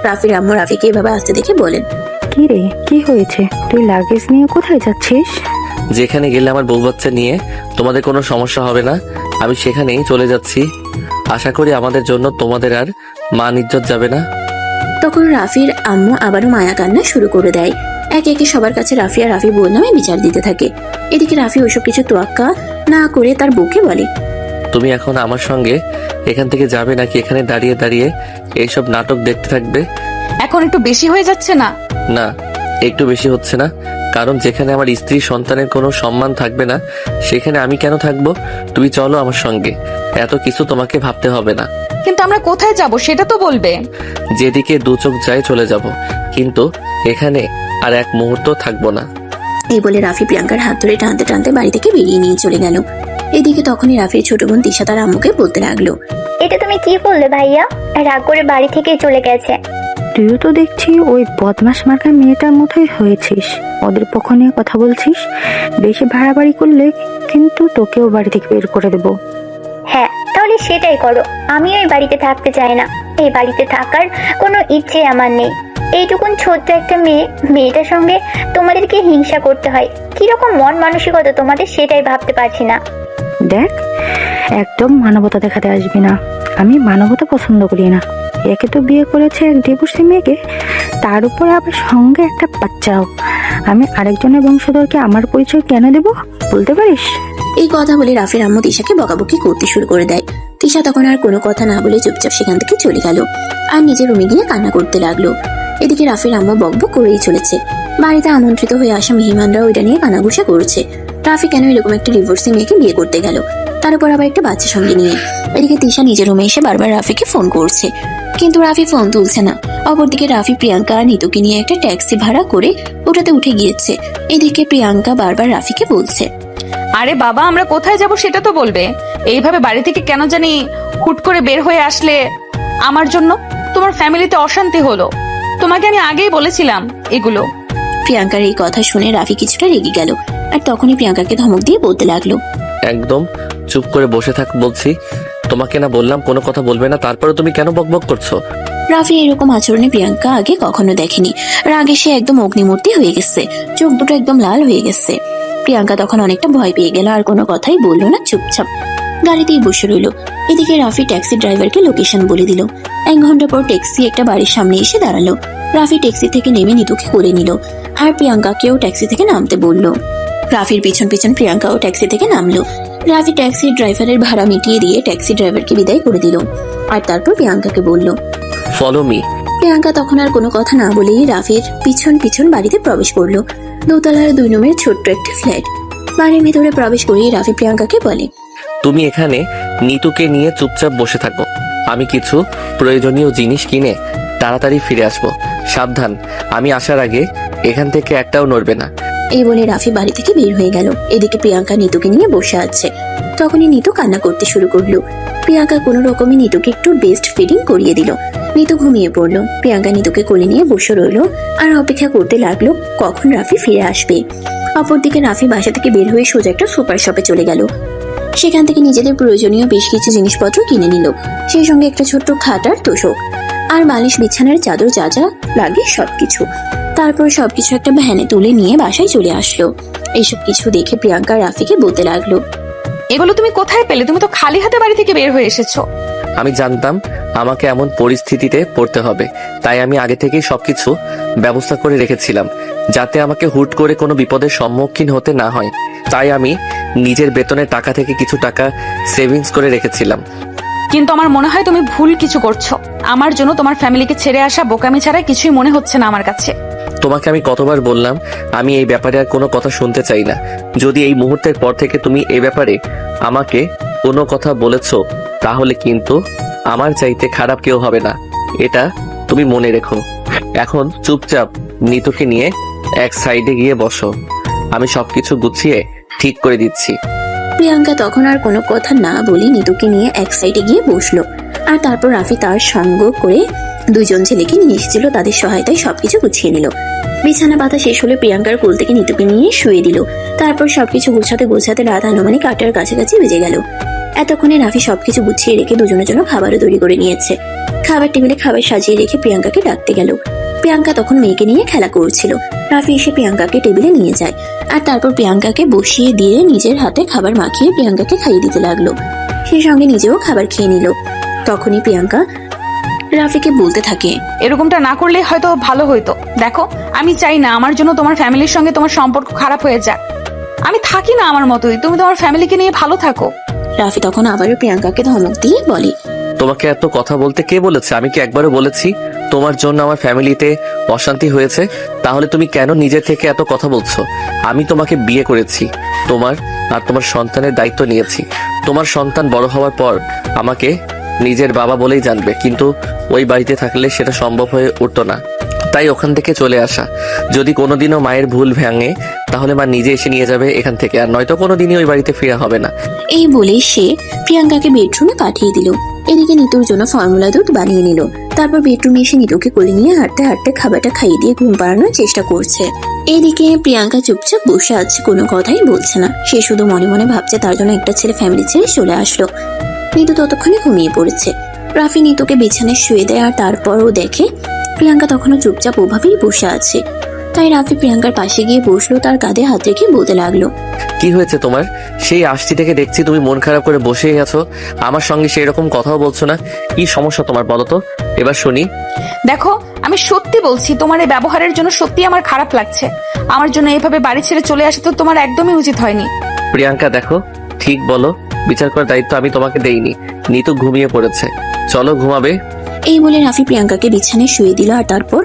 রাফির আম্মু রাফিকে এভাবে আসতে দেখে বলেন, কি রে, কি হয়েছে? তুই লাগেজ নিয়ে কোথায় যাচ্ছিস? যেখানে গেলে আমার বউ বাচ্চা নিয়ে তোমাদের কোনো সমস্যা হবে না, আমি সেখানেই চলে যাচ্ছি। আশা করি আমাদের জন্য তোমাদের আর মান ইজ্জত যাবে না। তখন রাফির আম্মু আবারও মায়া কান্না শুরু করে দেয়। একে একে সবার কাছে রাফি আর রাফি বউর নামে বিচার দিতে থাকে। এদিকে রাফি ওইসব কিছু তোয়াক্কা না করে তার বউকে বলে, তুমি এখন আমার সঙ্গে এখান থেকে যাবে নাকি এখানে দাঁড়িয়ে দাঁড়িয়ে এইসব নাটক দেখতে থাকবে? এখন একটু বেশি হয়ে যাচ্ছে না? না, একটু বেশি হচ্ছে না, কারণ যেখানে আমার স্ত্রী সন্তানের কোনো সম্মান থাকবে না সেখানে আমি কেন থাকবো? তুমি চলো আমার সঙ্গে, এত কিছু তোমাকে ভাবতে হবে না। কিন্তু আমরা কোথায় যাব সেটা তো বলবে। যেদিকে দু চোখ যায় চলে যাব, কিন্তু এখানে আর এক মুহূর্ত থাকবো না। এই বলে রাফি প্রিয়াঙ্কার হাত ধরে টানতে টানতে বাড়ি থেকে বেরিয়ে নিয়ে চলে গেল। এদিকে তখনই রাফির ছোট বোন তিশা তার আম্মুকে বলতে লাগলো, এটা তুমি কি করলে ভাইয়া? রাগ করে বাড়ি থেকে চলে গেছে। তুইও তো দেখছি ওই বদমাস মার্কা মেয়েটার মতোই হয়েছিস। ওদের পক্ষ নিয়ে কথা বলছিস। বেশি বাড়াবাড়ি করলে কিন্তু তোকেও বাড়ি থেকে বের করে দেবো। হ্যাঁ, তাহলে সেটাই করো। আমি এই বাড়িতে থাকতে চাই না। এই বাড়িতে থাকার কোনো ইচ্ছে আমার নেই। এইটুকুন ছোট্ট একটা মেয়েটার সঙ্গে তোমাদেরকে হিংসা করতে হয়। কিরকম মন মানসিকতা তোমাদের সেটাই ভাবতে পারছি না। দেখ, একদম মানবতা দেখাতে আসবি না। আমি মানবতা পছন্দ করি না। একে তো বিয়ে করেছে এক ডিভোর্সি মেয়েকে, তার উপরে আবার সঙ্গে একটা বাচ্চাও। আমি আরেকজনের বংশধরকে আমার পরিচয় কেন দেব বলতে পারিস? এই কথা বলে রাফির আম্মু তিশাকে বকাবকি করতে শুরু করে দেয়। তিশা তখন আর কোনো কথা না বলে চুপচাপ সেখান থেকে চলে গেল আর নিজের রুমে গিয়ে কান্না করতে লাগলো। এদিকে রাফির আম্মু বকবক করেই চলেছে। বাড়িতে আমন্ত্রিত হয়ে আসা মেহমানরা ওইটা নিয়ে কানাঘুষা করছে। রাফি কেন এরকম একটা ডিভোর্সি মেয়েকে বিয়ে করতে গেল, তার উপর আবার একটা বাচ্চা সঙ্গে নিয়ে। এদিকে তিশা নিজের রুমে এসে বারবার রাফিকে ফোন করছে, কিন্তু রাফি ফোন তুলছে না। অপরদিকে রাফি প্রিয়াঙ্কা আর নিতুকে নিয়ে একটা ট্যাক্সি ভাড়া করে ওটাতে উঠে গিয়েছে। এদিকে প্রিয়াঙ্কা বারবার রাফিকে বলছে, আরে বাবা, আমরা কোথায় যাব সেটা তো বলবে। এইভাবে বাড়ি থেকে কেন জানি হুট করে বের হয়ে আসলে আমার জন্য তোমার ফ্যামিলিতে অশান্তি হলো। তোমাকে আমি আগেই বলেছিলাম এগুলো। প্রিয়াঙ্কার এই কথা শুনে রাফি কিছুটা রেগে গেল আর তখনই প্রিয়াঙ্কাকে ধমক দিয়ে বলতে লাগলো, একদম চুপ করে বসে থাক বলছি। তোমাকে না বললাম কোনো কথা বলবে না, তারপরে তুমি কেন বকবক করছো? রাফি এরকম আচরণে প্রিয়াঙ্কা আগে কখনো দেখেনি। রাগে সে একদম অগ্নিমূর্তি হয়ে গেছে, চোখ দুটো একদম লাল হয়ে গেছে। প্রিয়াঙ্কা তখন অনেকটা ভয় পেয়ে গেল আর কোনো কথাই বললো না, চুপচাপ গাড়িতেই বসে রইল। এদিকে রাফি ট্যাক্সি ড্রাইভারকে লোকেশন বলে দিল। 1 ঘন্টা পর ট্যাক্সি একটা বাড়ির সামনে এসে দাঁড়ালো। রাফি ট্যাক্সি থেকে নেমে নিতুকে করে নিল আর প্রিয়াঙ্কাকেও ট্যাক্সি থেকে নামতে বলল। রাফির পিছন পিছন প্রিয়াঙ্কাও ট্যাক্সি থেকে নামলো। রাফি ট্যাক্সি ড্রাইভারের ভাড়া মিটিয়ে দিয়ে ট্যাক্সি ড্রাইভারকে বিদায় করে দিল আর তারপর প্রিয়াঙ্কাকে বলল, ফলো মি। প্রিয়াঙ্কা তখন আর কোনো কথা না বলেই রাফির পিছন পিছন বাড়িতে প্রবেশ করলো। 2 তলার 2 রুমের ছোট্ট একটা ফ্ল্যাট। বাড়ির ভিতরে প্রবেশ করেই রাফি প্রিয়াঙ্কাকে বলে, তুমি এখানে নিতুকে নিয়ে চুপচাপ বসে থাকো, আমি কিছু প্রয়োজনীয় জিনিস কিনে তাড়াতাড়ি ফিরে আসবো। সাবধান, আমি আসার আগে এখান থেকে একটাও নড়বে না। এই বলে রাফি বাড়ি থেকে বের হয়ে গেল। এদিকে প্রিয়াঙ্কা নিতুকে নিয়ে বসে আছে। তখনই নিতু কান্না করতে শুরু করলো। প্রিয়াঙ্কা কোনো রকমে নিতুকে একটু বেস্ট ফিডিং করিয়ে দিল। নিতু ঘুমিয়ে পড়লো। প্রিয়াঙ্কা নিতুকে কোলে নিয়ে বসে রইলো আর অপেক্ষা করতে লাগলো কখন রাফি ফিরে আসবে। অপরদিকে রাফি বাসা থেকে বের হয়ে সোজা একটা সুপার শপে চলে গেল। সেখান থেকে নিজেদের প্রয়োজনীয় বেশ কিছু জিনিসপত্র কিনে নিল, সেই সঙ্গে একটা ছোট্ট খাট আর তোষক আর বালিশ বিছানার চাদর যা যা লাগে সবকিছু। তারপর সবকিছু একটা ভ্যানে তুলে নিয়ে বাসায় চলে আসলো। এইসব কিছু দেখে প্রিয়াঙ্কা রাফিকে বলতে লাগলো, এগুলো তুমি কোথায় পেলে? তুমি তো খালি হাতে বাড়ি থেকে বের হয়ে এসেছো। আমি জানতাম আমাকে এমন পরিস্থিতিতে পড়তে হবে, তাই আমি আগে থেকেই সবকিছু ব্যবস্থা করে রেখেছিলাম যাতে আমাকে হুট করে কোনো বিপদের সম্মুখীন হতে না হয়। তাই আমি নিজের বেতনের টাকা থেকে কিছু টাকা সেভিংস করে রেখেছিলাম। কিন্তু আমার মনে হয় তুমি ভুল কিছু করছো। আমার জন্য তোমার ফ্যামিলিকে ছেড়ে আসা বোকামি ছাড়া কিছুই মনে হচ্ছে না আমার কাছে। তোমাকে আমি কতবার বললাম আমি এই ব্যাপারে আর কোনো কথা শুনতে চাই না। যদি এই মুহূর্তের পর থেকে তুমি এই ব্যাপারে আমাকে কোনো কথা বলেছো তাহলে কিন্তু আমার চাইতে খারাপ কেউ হবে না, এটা তুমি মনে রেখো। এখন চুপচাপ নিতুকে নিয়ে এক সাইডে গিয়ে বসো, আমি সবকিছু গুছিয়ে ঠিক করে দিচ্ছি। প্রিয়াঙ্কা তখন আর কোনো কথা না বলে নিতুকে নিয়ে এক সাইডে গিয়ে বসলো আর তারপর রাফি তার সঙ্গ করে 2 জন ছেলেকে নিয়ে এসেছিল, তাদের সহায়তায় সবকিছু গুছিয়ে নিল। বিছানা পাতা শেষ হলে প্রিয়াঙ্কার কোল থেকে নিতুকে নিয়ে শুয়ে দিল। তারপর সবকিছু গোছাতে গোছাতে রাত আনুমানিক 8টার কাছাকাছি বেজে গেল। এতক্ষণে রাফি সবকিছু গুছিয়ে রেখে দুজনের জন্য খাবারও তৈরি করে নিয়েছে। খাবার টেবিলে খাবার সাজিয়ে রেখে প্রিয়াঙ্কাকে ডাকতে গেল। প্রিয়াঙ্কা তখন মেয়েকে নিয়ে খেলা করছিল। রাফি এসে প্রিয়াঙ্কাকে টেবিলে নিয়ে যায় আর তারপর প্রিয়াঙ্কাকে বসিয়ে দিয়ে নিজের হাতে খাবার মাখিয়ে প্রিয়াঙ্কাকে খাইয়ে দিতে লাগলো। সেই সঙ্গে নিজেও খাবার খেয়ে নিল। তখনই প্রিয়াঙ্কা রাফিকে বলতে থাকে, এরকমটা না করলে হয়তো ভালো হইতো। দেখো, আমি চাই না আমার জন্য তোমার ফ্যামিলির সঙ্গে তোমার সম্পর্ক খারাপ হয়ে যাক। আমি থাকি না আমার মতোই, তুমি তোমার ফ্যামিলিকে নিয়ে ভালো থাকো। রাফি তখন আবারও প্রিয়াঙ্কাকে ধমক দিয়ে বলে, তোমাকে এত কথা বলতে কে বলেছে? আমি কি একবারও বলেছি তোমার জন্য আমার ফ্যামিলিতে অশান্তি হয়েছে? তাহলে তুমি কেন নিজের থেকে এত কথা বলছো? আমি তোমাকে বিয়ে করেছি, তোমার আর তোমার সন্তানের দায়িত্ব নিয়েছি। তোমার সন্তান বড় হওয়ার পর আমাকে নিজের বাবা বলেই জানবে, কিন্তু ওই বাড়িতে থাকলে সেটা সম্ভব হয়ে উঠতো না। তাই ওখান থেকে চলে আসা। যদি কোনোদিনও মায়ের ভুল ভাঙে তাহলে মা নিজে এসে নিয়ে যাবে এখান থেকে, আর নয়তো কোনোদিনই ওই বাড়িতে ফিরে হবে না। এই বলে সে প্রিয়াঙ্কাকে বেডরুমে পাঠিয়ে দিল। এদিকে নিতুর জন্য ফর্মুলা দুধ বানিয়ে নিল। তারপর বেডরুমে এসে নিতুকে কোলে নিয়ে হাঁটতে হাঁটতে খাবারটা খাইয়ে দিয়ে ঘুম পাড়ানোর চেষ্টা করছে। এদিকে প্রিয়াঙ্কা চুপচাপ বসে আছে, কোনো কথাই বলছে না। সে শুধু মনে মনে ভাবছে তার জন্য একটা ছেলে ফ্যামিলি ছেড়ে চলে আসলো। নিতু ততক্ষণে ঘুমিয়ে পড়েছে। রাফি নিতুকে বিছানায় শুয়ে দেয় আর তারপরও দেখে প্রিয়াঙ্কা তখনও চুপচাপ ওভাবেই বসে আছে। তাই রাফি প্রিয়াঙ্কার পাশে গিয়ে বসলো, তার কাঁধে হাত রেখে বলতে লাগলো, কি হয়েছে তোমার? সেই আসছি থেকে দেখছি তুমি মন খারাপ করে বসেই আছো, আমার সঙ্গে সেই রকম কথাও বলছো না। কি সমস্যা তোমার বলো তো, এবার শুনি। দেখো, আমি সত্যি বলছি, তোমার এই ব্যবহারের জন্য সত্যি আমার খারাপ লাগছে। আমার জন্য এভাবে বাড়ি ছেড়ে চলে আসা তো তোমার একদমই উচিত হয়নি। প্রিয়াঙ্কা দেখো, ঠিক বলো, বিচার করার দায়িত্ব আমি তোমাকে দেইনি। নিতু ঘুমিয়ে পড়েছে, চলো ঘুমাবে। এই বলে রাফি প্রিয়াঙ্কাকে বিছানায় শুয়ে দিল আর তারপর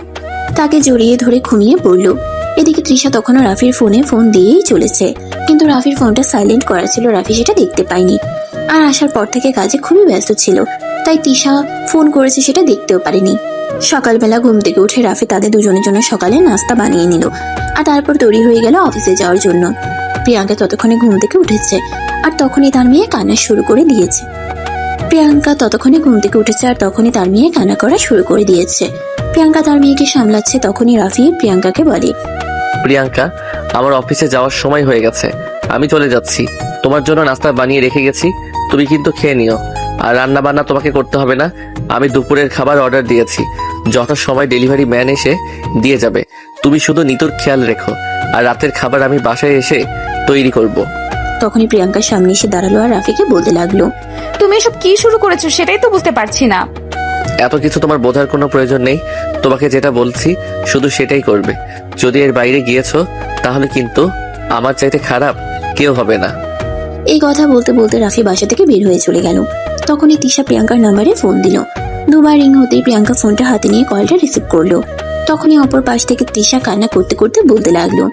তাকে জড়িয়ে ধরে ঘুমিয়ে পড়লো। এদিকে তৃষা তখনও রাফির ফোনে ফোন দিয়েই চলেছে, কিন্তু রাফির ফোনটা সাইলেন্ট করা ছিল। রাফি সেটা দেখতে পায়নি আর আসার পর থেকে কাজে খুবই ব্যস্ত ছিল, তাই তৃষা ফোন করেছে সেটা দেখতেও পারেনি। সকালবেলা ঘুম থেকে উঠে রাফি তাদের দুজনের জন্য সকালে নাস্তা বানিয়ে নিল আর তারপর তৈরি হয়ে গেল অফিসে যাওয়ার জন্য। প্রিয়াঙ্কা ততক্ষণে ঘুম থেকে উঠেছে আর তখনই তার মেয়ে কান্না শুরু করে দিয়েছে। প্রিয়াঙ্কা ততক্ষণে ঘুম থেকে উঠেছে আর তখনই তার মেয়ে কান্না করা শুরু করে দিয়েছে। প্রিয়াঙ্কা তার মেয়েকে সামলাচ্ছে। তখনই রাফি প্রিয়াঙ্কাকে বলে, প্রিয়াঙ্কা, আমার অফিসে যাওয়ার সময় হয়ে গেছে, আমি চলে যাচ্ছি। তোমার জন্য নাস্তা বানিয়ে রেখে গেছি, তুমি কিন্তু খেয়ে নিও। আর রান্না বান্না তোমাকে করতে হবে না, আমি দুপুরের খাবার অর্ডার দিয়েছি, যথাসময় ডেলিভারি ম্যান এসে দিয়ে যাবে। তুমি শুধু নিতুর খেয়াল রেখো, আর রাতের খাবার আমি বাসায় এসে তৈরি করব। তখনই প্রিয়াঙ্কার সামনে এসে দাঁড়ালো আর রাফিকে বলতে লাগলো, তুমি এসব কি শুরু করেছো সেটাই তো বুঝতে পারছি না। এত কিছু তোমার বোঝার কোনো প্রয়োজন নেই। তোমাকে যেটা বলছি শুধু সেটাই করবে। যদি এর বাইরে গিয়েছো তাহলে কিন্তু আমার চাইতে খারাপ কেউ হবে না। এই কথা বলতে বলতে রাফি বাসা থেকে বের হয়ে চলে গেল। তখনই তিশা প্রিয়াঙ্কার নাম্বারে ফোন দিল। দুবার রিং হতেই প্রিয়াঙ্কা ফোনটা হাতে নিয়ে কলটা রিসিভ করলো। তখনই অপর পাশ থেকে তিশা কান্না করতে করতে বলতে লাগলো,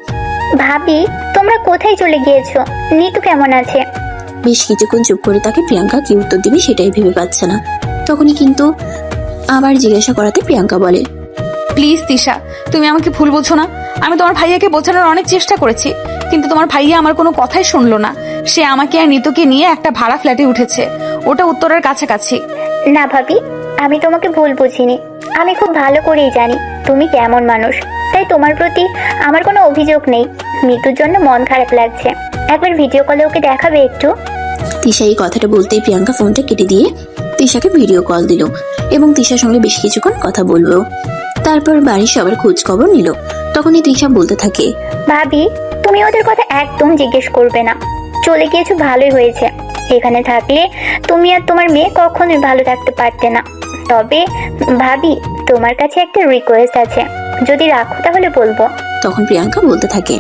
ভাবি তোমরা কোথায় চলে গিয়েছো? নিতু কেমন আছে? বেশ কিছুক্ষণ চুপ করে তাকে প্রিয়াঙ্কা কি উত্তর দিবে সেটাই ভেবে পাচ্ছে না। তখনই কিন্তু আবার জিজ্ঞাসা করাতে প্রিয়াঙ্কা বলে, প্লিজ তিশা, তুমি আমাকে ভুল বোঝো না। আমি তোমার ভাইয়াকে বোঝানোর অনেক চেষ্টা করেছি, কিন্তু তোমার ভাইয়া আমার কোনো কথাই শুনলো না। সে আমাকে আর নিতুকে নিয়ে একটা ভাড়া ফ্ল্যাটে উঠেছে, ওটা উত্তরের কাছাকাছি। না ভাবি, আমি তোমাকে ভুল বুঝিনি। আমি খুব ভালো করেই জানি তুমি কেমন মানুষ, তাই তোমার প্রতি আমার কোনো অভিযোগ নেই। নিতুর জন্য মন খারাপ লাগছে, একবার ভিডিও কলে ওকে দেখাবে একটু? তিশা এই কথাটা বলতেই প্রিয়াঙ্কা ফোনটা কেটে দিয়ে তিশাকে ভিডিও কল দিল এবং তিশার সঙ্গে বেশ কিছুক্ষণ কথা বলবো। তারপর বাড়ির সবার খোঁজ খবর নিল। তখনই তিশা বলতে থাকে, ভাবি তুমি ওদের কথা একদম জিজ্ঞেস করবে না। চলে গিয়েছো ভালোই হয়েছে। এখানে থাকলে তুমি আর তোমার মেয়ে কখনোই ভালো থাকতে পারতে না। তবে ভাবি তোমার কাছে একটা রিকোয়েস্ট আছে, যদি রাখো তাহলে বলবো। তখন প্রিয়াঙ্কা বলতে থাকে,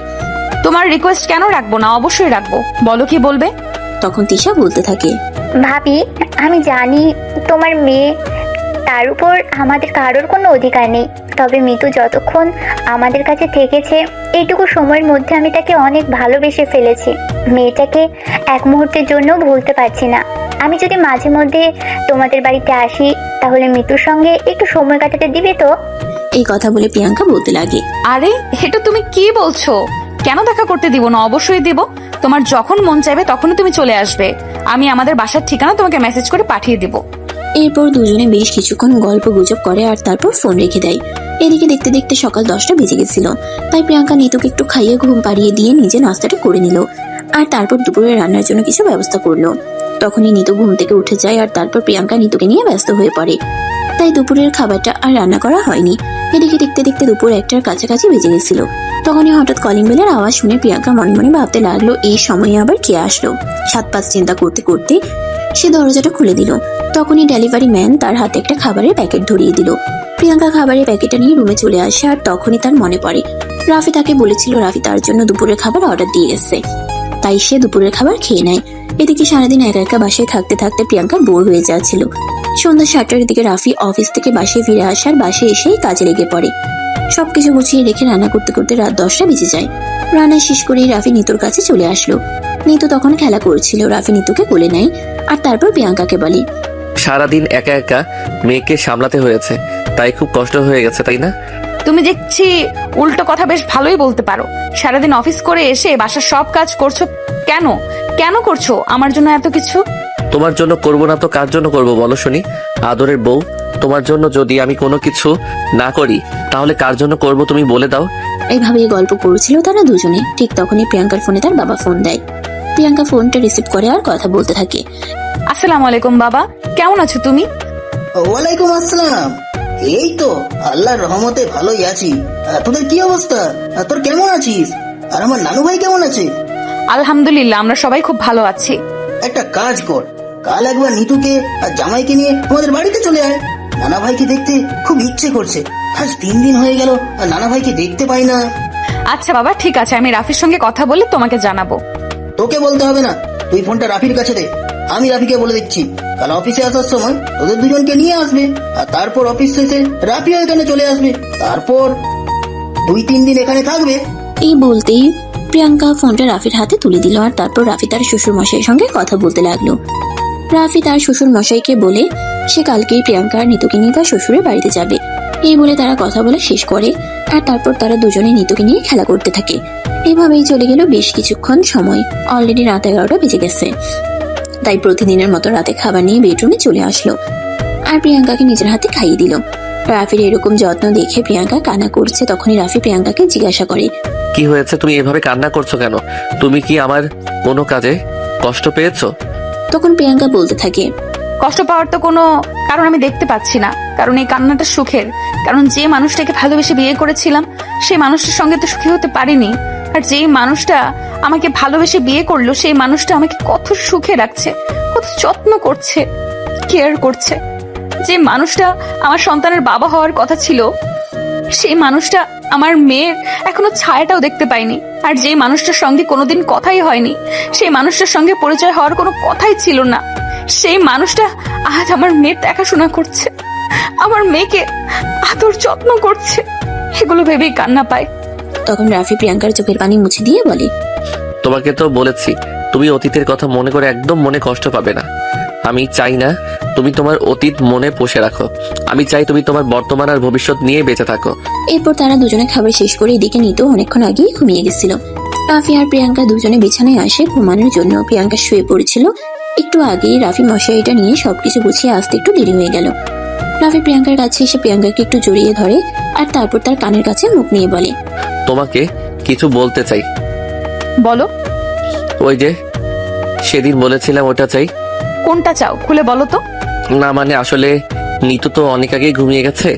তোমার রিকোয়েস্ট কেন রাখবো না, অবশ্যই রাখবো, বলো কি বলবে। তখন তিশা বলতে থাকে, ভাবি আমি জানি তোমার মেয়ে, তার উপর আমাদের কারোর কোনো অধিকার নেই। তবে মিতু যতক্ষণ আমাদের কাছে থেকেছে, এইটুকু সময়ের মধ্যে আমি তাকে অনেক ভালোবেসে ফেলেছি। মেয়েটাকে এক মুহূর্তের জন্য ভুলতে পারছি না। আমি যদি মাঝে মধ্যে তোমাদের বাড়িতে আসি, তাহলে মিতুর সঙ্গে একটু সময় কাটাতে দিবে তো? এই কথা বলে প্রিয়াঙ্কা বলতে লাগে, আরে এটা তুমি কি বলছো? কেন দেখা করতে দিব না, অবশ্যই দিব। তোমার যখন মন চাইবে তখনই তুমি চলে আসবে। আমি আমাদের বাসার ঠিকানা তোমাকে মেসেজ করে পাঠিয়ে দিব। এরপর দুজনে বেশ কিছুক্ষণ গল্প গুজব করে আর তারপর ফোন রেখে দেয়। এদিকে দেখতে দেখতে সকাল 10টা বেজে গেছিল। তাই প্রিয়াঙ্কা নিতুকে একটু খাইয়ে ঘুম পাড়িয়ে দিয়ে নিজে নাস্তাটা করে নিল আর তারপর দুপুরে রান্নার জন্য কিছু ব্যবস্থা করলো। তখনই নিতু ঘুম থেকে উঠে যায় আর তারপর প্রিয়াঙ্কা নিতুকে নিয়ে ব্যস্ত হয়ে পড়ে। তাই দুপুরের খাবারটা আর রান্না করা হয়নি। এদিকে দেখতে দেখতে দুপুর 1টার কাছাকাছি বেজে গেছিল। তখনই হঠাৎ কলিং বেলের আওয়াজ শুনে প্রিয়াঙ্কা মনে মনে ভাবতে লাগলো, এই সময়ে আবার কে আসলো। 7-5 চিন্তা করতে করতে সে দরজাটা খুলে দিল। তখনই ডেলিভারি ম্যান তার হাতে একটা খাবারের প্যাকেট ধরিয়ে দিল। প্রিয়াঙ্কা খাবারের প্যাকেটটা নিয়ে রুমে চলে আসে আর তখনই তার মনে পড়ে রাফি তাকে বলেছিল রাফি তার জন্য দুপুরের খাবার অর্ডার দিয়ে গেছে। তাই সে দুপুরের খাবার খেয়ে নেয়। এদিকে সারাদিন একা একা বাসায় থাকতে থাকতে প্রিয়াঙ্কা বোর হয়ে যাচ্ছিল। সন্ধ্যা 7টার দিকে রাফি অফিস থেকে বাসায় ফিরে আসার বাসায় এসেই কাজে লেগে পড়ে। সবকিছু গুছিয়ে রেখে রান্না করতে করতে রাত 10টা বেজে যায়। রান্না শেষ করেই রাফি নিতুর কাছে চলে আসলো। নিতু তখন খেলা করছিল। রাফি নিতুকে কোলে নেয় আর তারপর প্রিয়াঙ্কাকে বলে, সারাদিন একা একা মেয়েকে সামলাতে হয়েছে, তাই খুব কষ্ট হয়ে গেছে, তাই না? তুমি দেখছি উল্টো কথা বেশ ভালোই বলতে পারো। সারাদিন অফিস করে এসে বাসার সব কাজ করছো কেন? কেন করছো আমার জন্য এত কিছু? তোমার জন্য করব না তো কার জন্য করব বলো শুনি? আদরের বউ, তোমার জন্য যদি আমি কোনো কিছু না করি তাহলে কার জন্য করব তুমি বলে দাও। এইভাবেই গল্প করছিল তারা দুজনে। ঠিক তখনই প্রিয়াঙ্কার ফোনে তার বাবা ফোন দেয়। প্রিয়াঙ্কা ফোনটা রিসিভ করে আর কথা বলতে থাকে। আসসালামু আলাইকুম বাবা, কেমন আছো তুমি? ওয়ালাইকুম আসসালাম। এই তো আল্লাহর রহমতে ভালোই আছি। তোদের কি অবস্থা? তোর কেমন আছিস? আর আমার নানু ভাই কেমন আছে? আলহামদুলিল্লাহ, আমরা সবাই খুব ভালো আছি। একটা কাজ কর, কাল একবার নিতুকে আর জামাইকে নিয়ে আমাদের বাড়িতে চলে আয়। নানা ভাইকে দেখতে খুব ইচ্ছে করছে। আজ 3 দিন হয়ে গেল আর নানা ভাইকে দেখতে পাই না। আচ্ছা বাবা, ঠিক আছে, আমি রাফির সঙ্গে কথা বলে তোমাকে জানাবো। তোকে বলতে হবে না, তুই ফোনটা রাফির কাছে দে। আমি রাফিকে বলে দিচ্ছি কাল অফিসে আসার সময় তোদের দুজনকে নিয়ে আসবে। আর তারপর অফিস শেষে রাফিও এখানে চলে আসবে। তারপর 2-3 দিন এখানে থাকবে। এই বলতেই প্রিয়াঙ্কা ফোনটা রাফির হাতে তুলে দিল আর তারপর রাফি তার শ্বশুর মশাইয়ের সঙ্গে কথা বলতে লাগলো। রাফি তার শ্বশুর মশাইকে বলে সে কালকেই প্রিয়াঙ্কা আর নিতুকে নিয়ে তার শ্বশুরের বাড়িতে যাবে। এই বলে তারা কথা বলে শেষ করে আর তারপর তারা দুজনে নিতুকে নিয়ে খেলা করতে থাকে। এইভাবেই চলে গেল বেশ কিছুক্ষণ সময়। অলরেডি রাত 11টা বেজে গেছে। তাই প্রতিদিনের মতো রাতে খাবার নিয়ে বেডরুমে চলে আসলো আর প্রিয়াঙ্কাকে নিজের হাতে খাইয়ে দিল। রাফির এরকম যত্ন দেখে প্রিয়াঙ্কা কান্না করছে। তখনই রাফি প্রিয়াঙ্কাকে জিজ্ঞাসা করে, কি হয়েছে? তুমি এভাবে কান্না করছো কেন? তুমি কি আমার কোনো কাজে কষ্ট পেয়েছো? তখন প্রিয়াঙ্কা বলতে থাকে, কষ্ট পাওয়ার তো কোনো কারণ আমি দেখতে পাচ্ছি না, কারণ এই কান্নাটা সুখের। কারণ যে মানুষটাকে ভালোবেসে বিয়ে করেছিলাম সেই মানুষটার সঙ্গে তো সুখী হতে পারিনি। আর যেই মানুষটা আমাকে ভালোবেসে বিয়ে করলো সেই মানুষটা আমাকে কত সুখে রাখছে, কত যত্ন করছে, কেয়ার করছে। যে মানুষটা আমার সন্তানের বাবা হওয়ার কথা ছিল, সেই মানুষটা আমার মেয়ের এখনো ছায়াটাও দেখতে পাইনি। আর যে মানুষটার সঙ্গে কোনোদিন কথাই হয়নি, সেই মানুষটার সঙ্গে পরিচয় হওয়ার কোনো কথাই ছিল না, সেই মানুষটা আজ আমার মেয়ের দেখাশোনা করছে, আমার মেয়েকে আদর যত্ন করছে। এগুলো ভেবেই কান্না পায়। তখন রাফি প্রিয়াঙ্কার চোখের পানি মুছে দিয়ে বলে, তোমাকে তো বলেছি তুমি অতীতের কথা মনে করে একদম মনে কষ্ট পাবে না। আমি চাই না তুমি তোমার অতীত মনে পুষে রাখো, আমি চাই তুমি তোমার বর্তমান আর ভবিষ্যৎ নিয়ে বেঁচে থাকো। এরপর তারা দুজনে খাবার শেষ করে এদিকে নিতু অনেকক্ষণ আগেই ঘুমিয়ে গেছিল। রাফি আর প্রিয়াঙ্কা দুজনে বিছানায় আসে ঘুমানোর জন্য। প্রিয়াঙ্কা শুয়ে পড়েছিল। একটু আগেই রাফি মশারিটা নিয়ে সবকিছু গুছিয়ে আসতে একটু দেরি হয়ে গেল। রাফি প্রিয়াঙ্কার কাছে এসে প্রিয়াঙ্কাকে একটু জড়িয়ে ধরে আর তারপর তার কানের কাছে মুখ নিয়ে বলে, তোমাকে কিছু বলতে চাই। বলো। ওই যে সেদিন বলেছিলাম ওটা চাই। কোনটা চাও খুলে বলো তো। না মানে আসলে নিতু তো অনেক আগেই ঘুমিয়ে গেছে,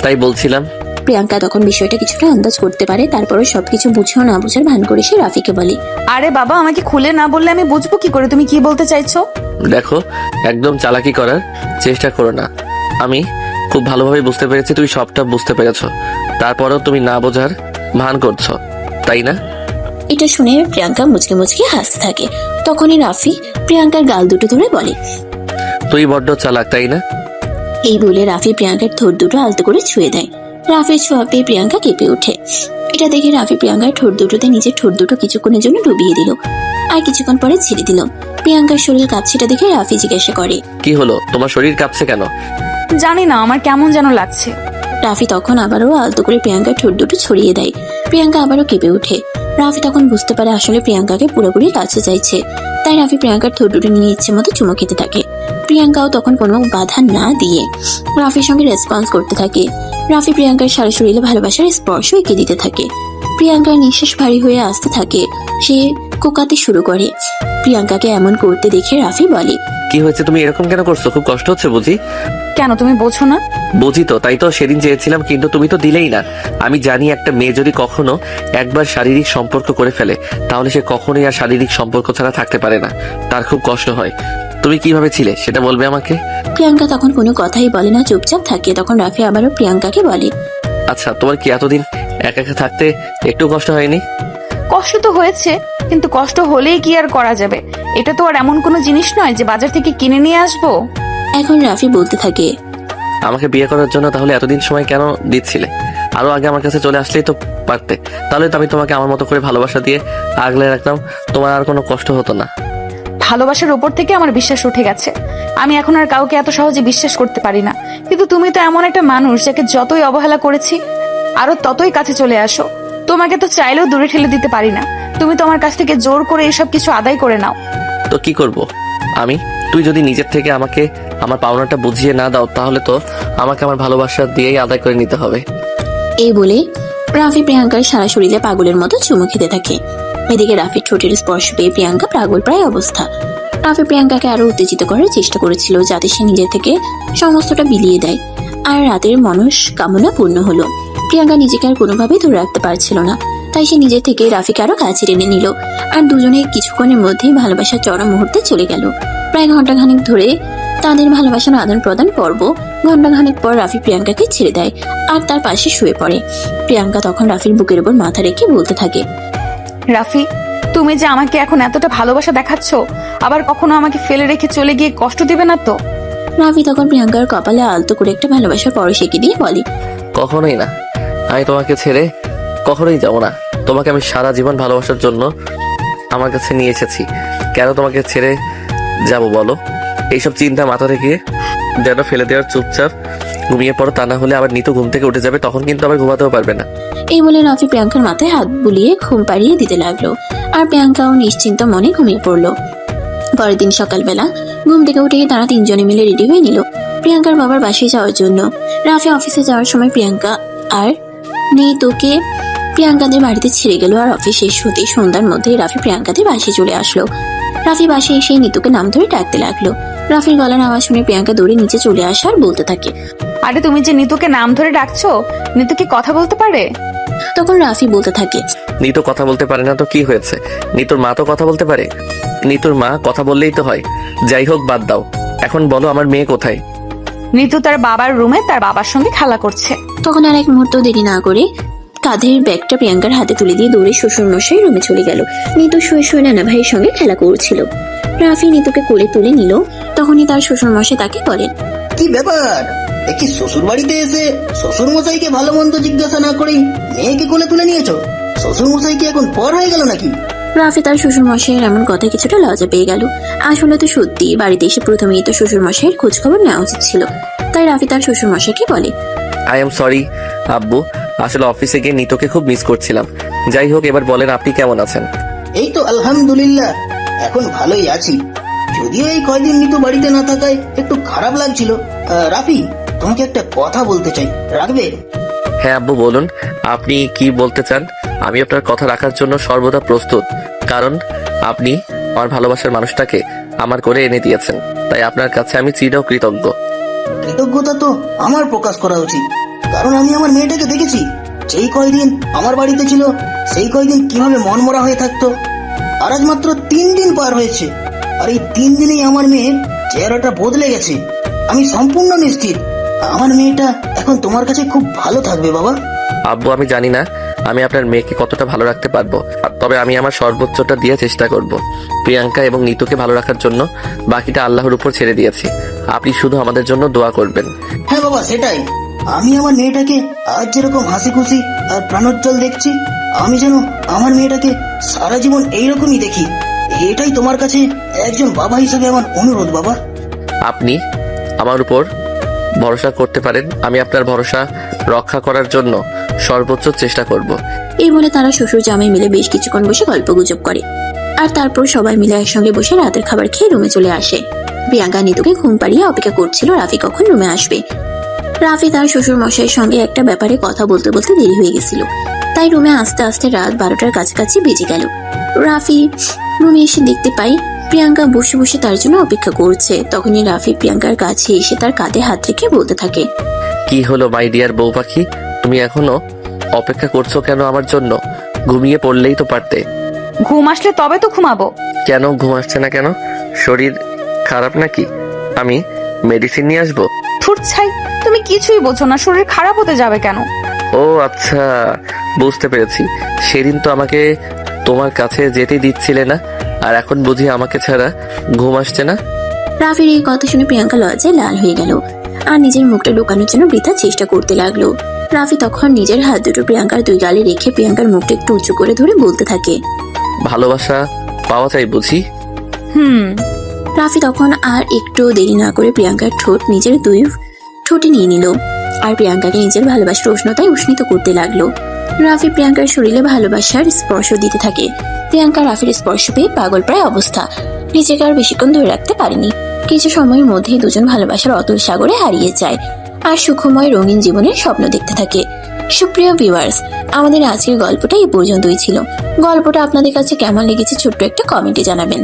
তাই বলছিলাম। প্রিয়াঙ্কা তখন বিষয়টা কিছুটা আন্দাজ করতে পারে। তারপরও সবকিছু বুঝেও না বুঝার ভান করে সে রাফিকে বলে, আরে বাবা, আমাকে খুলে না বললে আমি বুঝবো কি করে তুমি কি বলতে চাইছো? দেখো, একদম চালাকি করার চেষ্টা করো না। আমি খুব ভালোভাবে বুঝতে পেরেছি তুমি সবটা বুঝতে পেরেছো, তারপরেও তুমি না বোঝার ভান করছো, তাই না? এটা শুনে প্রিয়াঙ্কা মুচকে মুচকে হাসতে থাকে। তখনই রাফি প্রিয়াঙ্কার গাল দুটো ধরে বলে, তুই বড্ড চালাক, তাই না? এই বলে রাফি প্রিয়াঙ্কার ঠোঁট দুটো আলতো করে ছুঁয়ে দেয়। রাফির ছোঁয়া পেয়ে প্রিয়াঙ্কা কেঁপে ওঠে। এটা দেখে রাফি প্রিয়াঙ্কার ঠোঁট দুটোতে নিজের ঠোঁট দুটো কিছুক্ষণের জন্য ডুবিয়ে দিল আর কিছুক্ষণ পরে ছেড়ে দিল। প্রিয়াঙ্কার শরীর কাঁপছেটা দেখে রাফি জিজ্ঞাসা করে, কি হলো, তোমার শরীর কাঁপছে কেন? জানি না, আমার কেমন যেন লাগছে। রাফি তখন আবারও আলতো করে প্রিয়াঙ্কার ঠোঁট দুটো ছড়িয়ে দেয়। প্রিয়াঙ্কা আবারও কেঁপে ওঠে। রাফি তখন বুঝতে পারে আসলে প্রিয়াঙ্কাকে পুরোপুরি কাছে চাইছে, তাই রাফি প্রিয়াঙ্কার ঠোঁট দুটো নিয়ে ইচ্ছে মতো চুমো খেতে থাকে। প্রিয়াঙ্কাও তখন কোনো বাধা না দিয়ে রাফির সঙ্গে রেসপন্স করতে থাকে। রাফি প্রিয়াঙ্কার সারা শরীরে ভালোবাসার স্পর্শ এঁকে দিতে থাকে। প্রিয়াঙ্কার নিঃশ্বাস ভারী হয়ে আসতে থাকে। সে কোকাতে শুরু করে। প্রিয়াঙ্কাকে এমন করতে দেখে রাফি বলে, কি হয়েছে, তুমি এরকম কেন করছো? খুব কষ্ট হচ্ছে বুঝি? কেন তুমি বোঝো না? বুঝি তো, তাই তো সেদিন চেয়েছিলাম কিন্তু তুমি তো দিলেই না। আমি জানি একটা মেয়ে যদি কখনো একবার শারীরিক সম্পর্ক করে ফেলে তাহলে সে কখনোই আর শারীরিক সম্পর্ক ছাড়া থাকতে পারে না, তার খুব কষ্ট হয়। তুমি কিভাবে ছিলে সেটা বলবে আমাকে? প্রিয়াঙ্কা তখন কোনো কথাই বলে না, চুপচাপ থাকে। তখন রাফি আবারও প্রিয়াঙ্কাকে বলে, আচ্ছা, তোমার কি এতদিন একা একা থাকতে একটু কষ্ট হয়নি? কষ্ট তো হয়েছে, কিন্তু কষ্ট হলেই কি আর করা যাবে? এটা তো আর এমন কোনো জিনিস নয় যে বাজার থেকে কিনে নিয়ে আসবো। এখন রাফি বলতে থাকে, আমাকে বিয়ে করার জন্য তাহলে এতদিন সময় কেন দিচ্ছিলে? আরো আগে আমার কাছে চলে আসলেই তো পারতে, তাহলে তো আমি তোমাকে আমার মতো করে ভালোবাসা দিয়ে আগলে রাখতাম, তোমার আর কোনো কষ্ট হতো না। ভালোবাসার উপর থেকে আমার বিশ্বাস উঠে গেছে। আমি এখন আর কাউকে এত সহজে বিশ্বাস করতে পারি না। কিন্তু তুমি তো এমন একটা মানুষ যাকে যতই অবহেলা করেছি আরো ততই কাছে চলে আসো। তোমাকে তো চাইলেও দূরে ঠেলে দিতে পারি না। তুমি তো আমার কাছ থেকে জোর করে এসব কিছু আদায় করে নাও। তো কি করব আমি? তুই যদি নিজের থেকে আমাকে আমার পাওনাটা বুঝিয়ে না দাও তাহলে তো আমাকে আমার ভালোবাসা দিয়েই আদায় করে নিতে হবে। এই বলে রাফি প্রিয়াঙ্কার সারা শরীরে পাগলের মতো চুমু খেতে থাকে। এদিকে রাফির ঠোঁটের স্পর্শ পেয়ে প্রিয়াঙ্কা পাগল প্রায় অবস্থা। রাফি প্রিয়াঙ্কাকে আরো উত্তেজিত করার চেষ্টা করেছিল যাতে সে নিজে থেকে সমস্তটা বিলিয়ে দেয়। আর রাতের মনস্কামনা পূর্ণ হলো। প্রিয়াঙ্কা নিজেকে আর কোনোভাবেই ধরে রাখতে পারছিল না, তাই সে নিজে থেকে রাফিকে আরো কাছে টেনে নিল। আর দুজনে কিছুক্ষণের মধ্যেই ভালোবাসার চরম মুহূর্তে চলে গেল। প্রায় ঘন্টাখানেক ধরে তাদের ভালোবাসার আদান প্রদান পর্ব। ঘন্টাখানেক পর রাফি প্রিয়াঙ্কাকে ছেড়ে দেয় আর তার পাশে শুয়ে পড়ে। প্রিয়াঙ্কা তখন রাফির বুকের উপর মাথা রেখে বলতে থাকে, রাফি, তুমি যে আমাকে এখন এতটা ভালোবাসা দেখাচ্ছ, আবার কখনো আমাকে ফেলে রেখে চলে গিয়ে কষ্ট দেবে না তো? রাফি তখন প্রিয়াঙ্কার কপালে আলতো করে একটা ভালোবাসার পরশ এঁকে দিয়ে বলে, কখনোই না, আমি তোমাকে ছেড়ে কখনোই যাব না। তোমাকে আমি সারা জীবন ভালোবাসার জন্য আমার কাছে নিয়ে এসেছি, কেন তোমাকে ছেড়ে যাব বলো? এইসব চিন্তা মাথা থেকে যেন ফেলে দেওয়ার, চুপচাপ ঘুমিয়ে পড়ো, তা না হলে আবার নিতু ঘুম থেকে উঠে যাবে, তখন কিন্তু আবার ঘুমাতেও পারবে না। এই বলে রাফি প্রিয়াঙ্কার মাথায় হাত বুলিয়ে ঘুম পাড়িয়ে দিতে লাগলো। আর প্রিয়াঙ্কাও নিশ্চিন্ত মনে ঘুমিয়ে পড়লো। পরের দিন সকালবেলা ঘুম থেকে উঠে তারা তিনজনে মিলে রেডি হয়ে নিল প্রিয়াঙ্কার বাবার বাসায় যাওয়ার জন্য। রাফি অফিসে যাওয়ার সময় প্রিয়াঙ্কা আর নিতুকে প্রিয়াঙ্কাদের বাড়িতে ছেড়ে গেল। আর অফিস শেষ হতেই সন্ধ্যার মধ্যে রাফি প্রিয়াঙ্কাদের বাসায় চলে আসলো। রাফি বাসায় এসে নিতুকে নাম ধরে ডাকতে লাগলো। রাফির গলার আওয়াজ শুনে প্রিয়াঙ্কা দৌড়ে নিচে চলে আসে আর বলতে থাকে, আরে তুমি যে নিতুকে নাম ধরে ডাকছো, নিতু কি কথা বলতে পারে? তখন রাফি বলতে থাকে, নিতু কথা বলতে পারে না তো কি হয়েছে? নিতুর মা তো কথা বলতে পারে। নিতুর মা কথা বললেই তো হয়। যাই হোক, বাদ দাও। এখন বলো, আমার মেয়ে কোথায়? নিতু তার বাবার রুমে তার বাবার সঙ্গে খেলা করছে। তখন আর এক মুহূর্ত দেরি না করে কাঁধের ব্যাগটা প্রিয়াঙ্কার হাতে তুলে দিয়ে দৌড়ে শ্বশুর মশাই রুমে চলে গেল। নিতু শুয়ে শুয়ে নানা ভাইয়ের সঙ্গে খেলা করছিল। রাফি নিতুকে কোলে তুলে নিল। তখনই তার শ্বশুর মশাই তাকে বলেন, কি ব্যাপার? কি শ্বশুর বাড়িতে এসে শ্বশুর মশাইকে ভালো মন্দ জিজ্ঞাসা না করেই মেয়েকে কোলে তুলে নিয়েছো? শ্বশুর মশাই কি এখন পর হয়ে গেল নাকি? রাফি তার শ্বশুর মশাইয়ের এমন কথা কিছুটা লজ্জা পেয়ে গেল। আসলে তো সত্যি বাড়িতে এসে প্রথমেই তো শ্বশুর মশাইয়ের খোঁজ খবর নেওয়া উচিত ছিল। তাই রাফি তার শ্বশুর মশাইকে বলে, আই এম সরি আব্বু, আসলে অফিসে গিয়ে নিতুকে খুব মিস করছিলাম। যাই হোক, এবার বলেন আপনি কেমন আছেন? এই তো আলহামদুলিল্লাহ, এখন ভালোই আছি। যদিও এই কয়দিন নিতু বাড়িতে না থাকায় একটু খারাপ লাগছিল। রাফি, তোমাকে একটা কথা বলতে চাই, রাখবে? হ্যাঁ আব্বু, বলুন আপনি কি বলতে চান। আমি আপনার কথা রাখার জন্য সর্বদা প্রস্তুত, কারণ আপনি আমার ভালোবাসার মানুষটাকে আমার করে এনে দিয়েছেন। তাই আপনার কাছে আমি চিরকৃতজ্ঞ। কৃতজ্ঞতা তো আমার প্রকাশ করা উচিত, কারণ আমি আমার মেয়েটাকে দেখেছি। যেই কয়দিন আমার বাড়িতে ছিল সেই কয়দিন কিভাবে মনমরা হয়ে থাকতো। আর আজ মাত্র 3 দিন পার হয়েছে, আর এই 3 দিনেই আমার মেয়ের চেহারাটা বদলে গেছে। আমি সম্পূর্ণ নিশ্চিত আমার মেয়েটা এখন তোমার কাছে খুব ভালো থাকবে বাবা। আব্বু, আমি জানি না আমি আপনার মেয়েকে কতটা ভালো রাখতে পারবো, তবে আমি আমার সর্বোচ্চটা দিয়ে চেষ্টা করব। প্রিয়াঙ্কা এবং নিতুকে ভালো রাখার জন্য বাকিটা আল্লাহর উপর ছেড়ে দিয়েছি। আপনি শুধু আমাদের জন্য দোয়া করবেন। হ্যাঁ বাবা, সেটাই। আমি আমার মেয়েটাকে আজ যেরকম হাসি খুশি আর প্রাণোজ্জ্বল দেখছি, আমি যেন আমার মেয়েটাকে সারা জীবন এইরকমই দেখি। এটাই তোমার কাছে একজন বাবা হিসেবে আমার অনুরোধ বাবা। আপনি আমার উপর ভরসা করতে পারেন। আমি আপনার ভরসা রক্ষা করার জন্য সর্বোচ্চ চেষ্টা করব। এই বলে তারা শ্বশুর জামাই মিলে বেশ কিছুক্ষণ বসে গল্প গুজব করে। আর তারপর সবাই মিলে একসঙ্গে বসে রাতের খাবার খেয়ে রুমে চলে আসে। প্রিয়াঙ্কা নিতুকে ঘুম পাড়িয়ে অপেক্ষা করছিল রাফি কখন রুমে আসবে। রাফি তার শ্বশুর মশাইয়ের সঙ্গে একটা ব্যাপারে কথা বলতে বলতে দেরি হয়ে গেছিল, তাই রুমে আস্তে আস্তে রাত 12টার কাছাকাছি বেজে গেল। রাফি রুমে এসে দেখতে পাই প্রিয়াঙ্কা বসে বসে তার জন্য অপেক্ষা করছে। তখনই রাফি প্রিয়াঙ্কার কাছে এসে তার কাঁধে হাত রেখে বলতে থাকে, কি হলো মাই ডিয়ার বউ পাখি, তুমি এখনো অপেক্ষা করছো কেন আমার জন্য? ঘুমিয়ে পড়লেই তো পারতে। ঘুম আসলে তবে তো ঘুমাবো। কেন ঘুম আসছে না কেন? শরীর খারাপ নাকি? আমি মেডিসিন নিয়ে আসবো? ঠুট ছাই, তুমি কিছুই বোঝো না। শরীর খারাপ হতে যাবে কেন? ও আচ্ছা, বুঝতে পেরেছি। সেদিন তো আমাকে তোমার কাছে যেতে দিচ্ছিলে না, আর এখন বুঝি আমাকে ছাড়া ঘুম আসছে না। রাফির এই কথা শুনে প্রিয়াঙ্কা লজ্জায় লাল হয়ে গেল আর নিজের মুখটা লুকানোর জন্য বৃথা চেষ্টা করতে লাগলো। রাফি তখন নিজের হাত দুটো প্রিয়াঙ্কার 2 গালে রেখে প্রিয়াঙ্কার মুখটা একটু উঁচু করে ধরে বলতে থাকে, ভালোবাসা পাওয়া যায় বুঝি? রাফি তখন আর একটু দেরি না করে প্রিয়াঙ্কার ঠোঁট নিজের 2 ঠোঁটে নিয়ে নিল আর প্রিয়াঙ্কাকে নিজের ভালোবাসার উষ্ণতায় উষ্ণিত করতে লাগলো। রাফি প্রিয়াঙ্কার শরীরে ভালোবাসার স্পর্শ দিতে থাকে। প্রিয়াঙ্কা রাফির স্পর্শ পেয়ে পাগল প্রায় অবস্থা, নিজেকে আর বেশিক্ষণ ধরে রাখতে পারেনি। কিছু সময়ের মধ্যেই দুজন ভালোবাসার অতল সাগরে হারিয়ে যায় আর সুখময় রঙিন জীবনের স্বপ্ন দেখতে থাকে। সুপ্রিয় ভিউয়ার্স, আমাদের আজকের গল্পটা এই পর্যন্তই ছিল। গল্পটা আপনাদের কাছে কেমন লেগেছে ছোট্ট একটা কমেন্টে জানাবেন।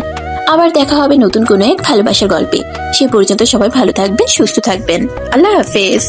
আবার দেখা হবে নতুন কোনো এক ভালোবাসার গল্পে। সে পর্যন্ত সবাই ভালো থাকবেন, সুস্থ থাকবেন। আল্লাহ হাফেজ।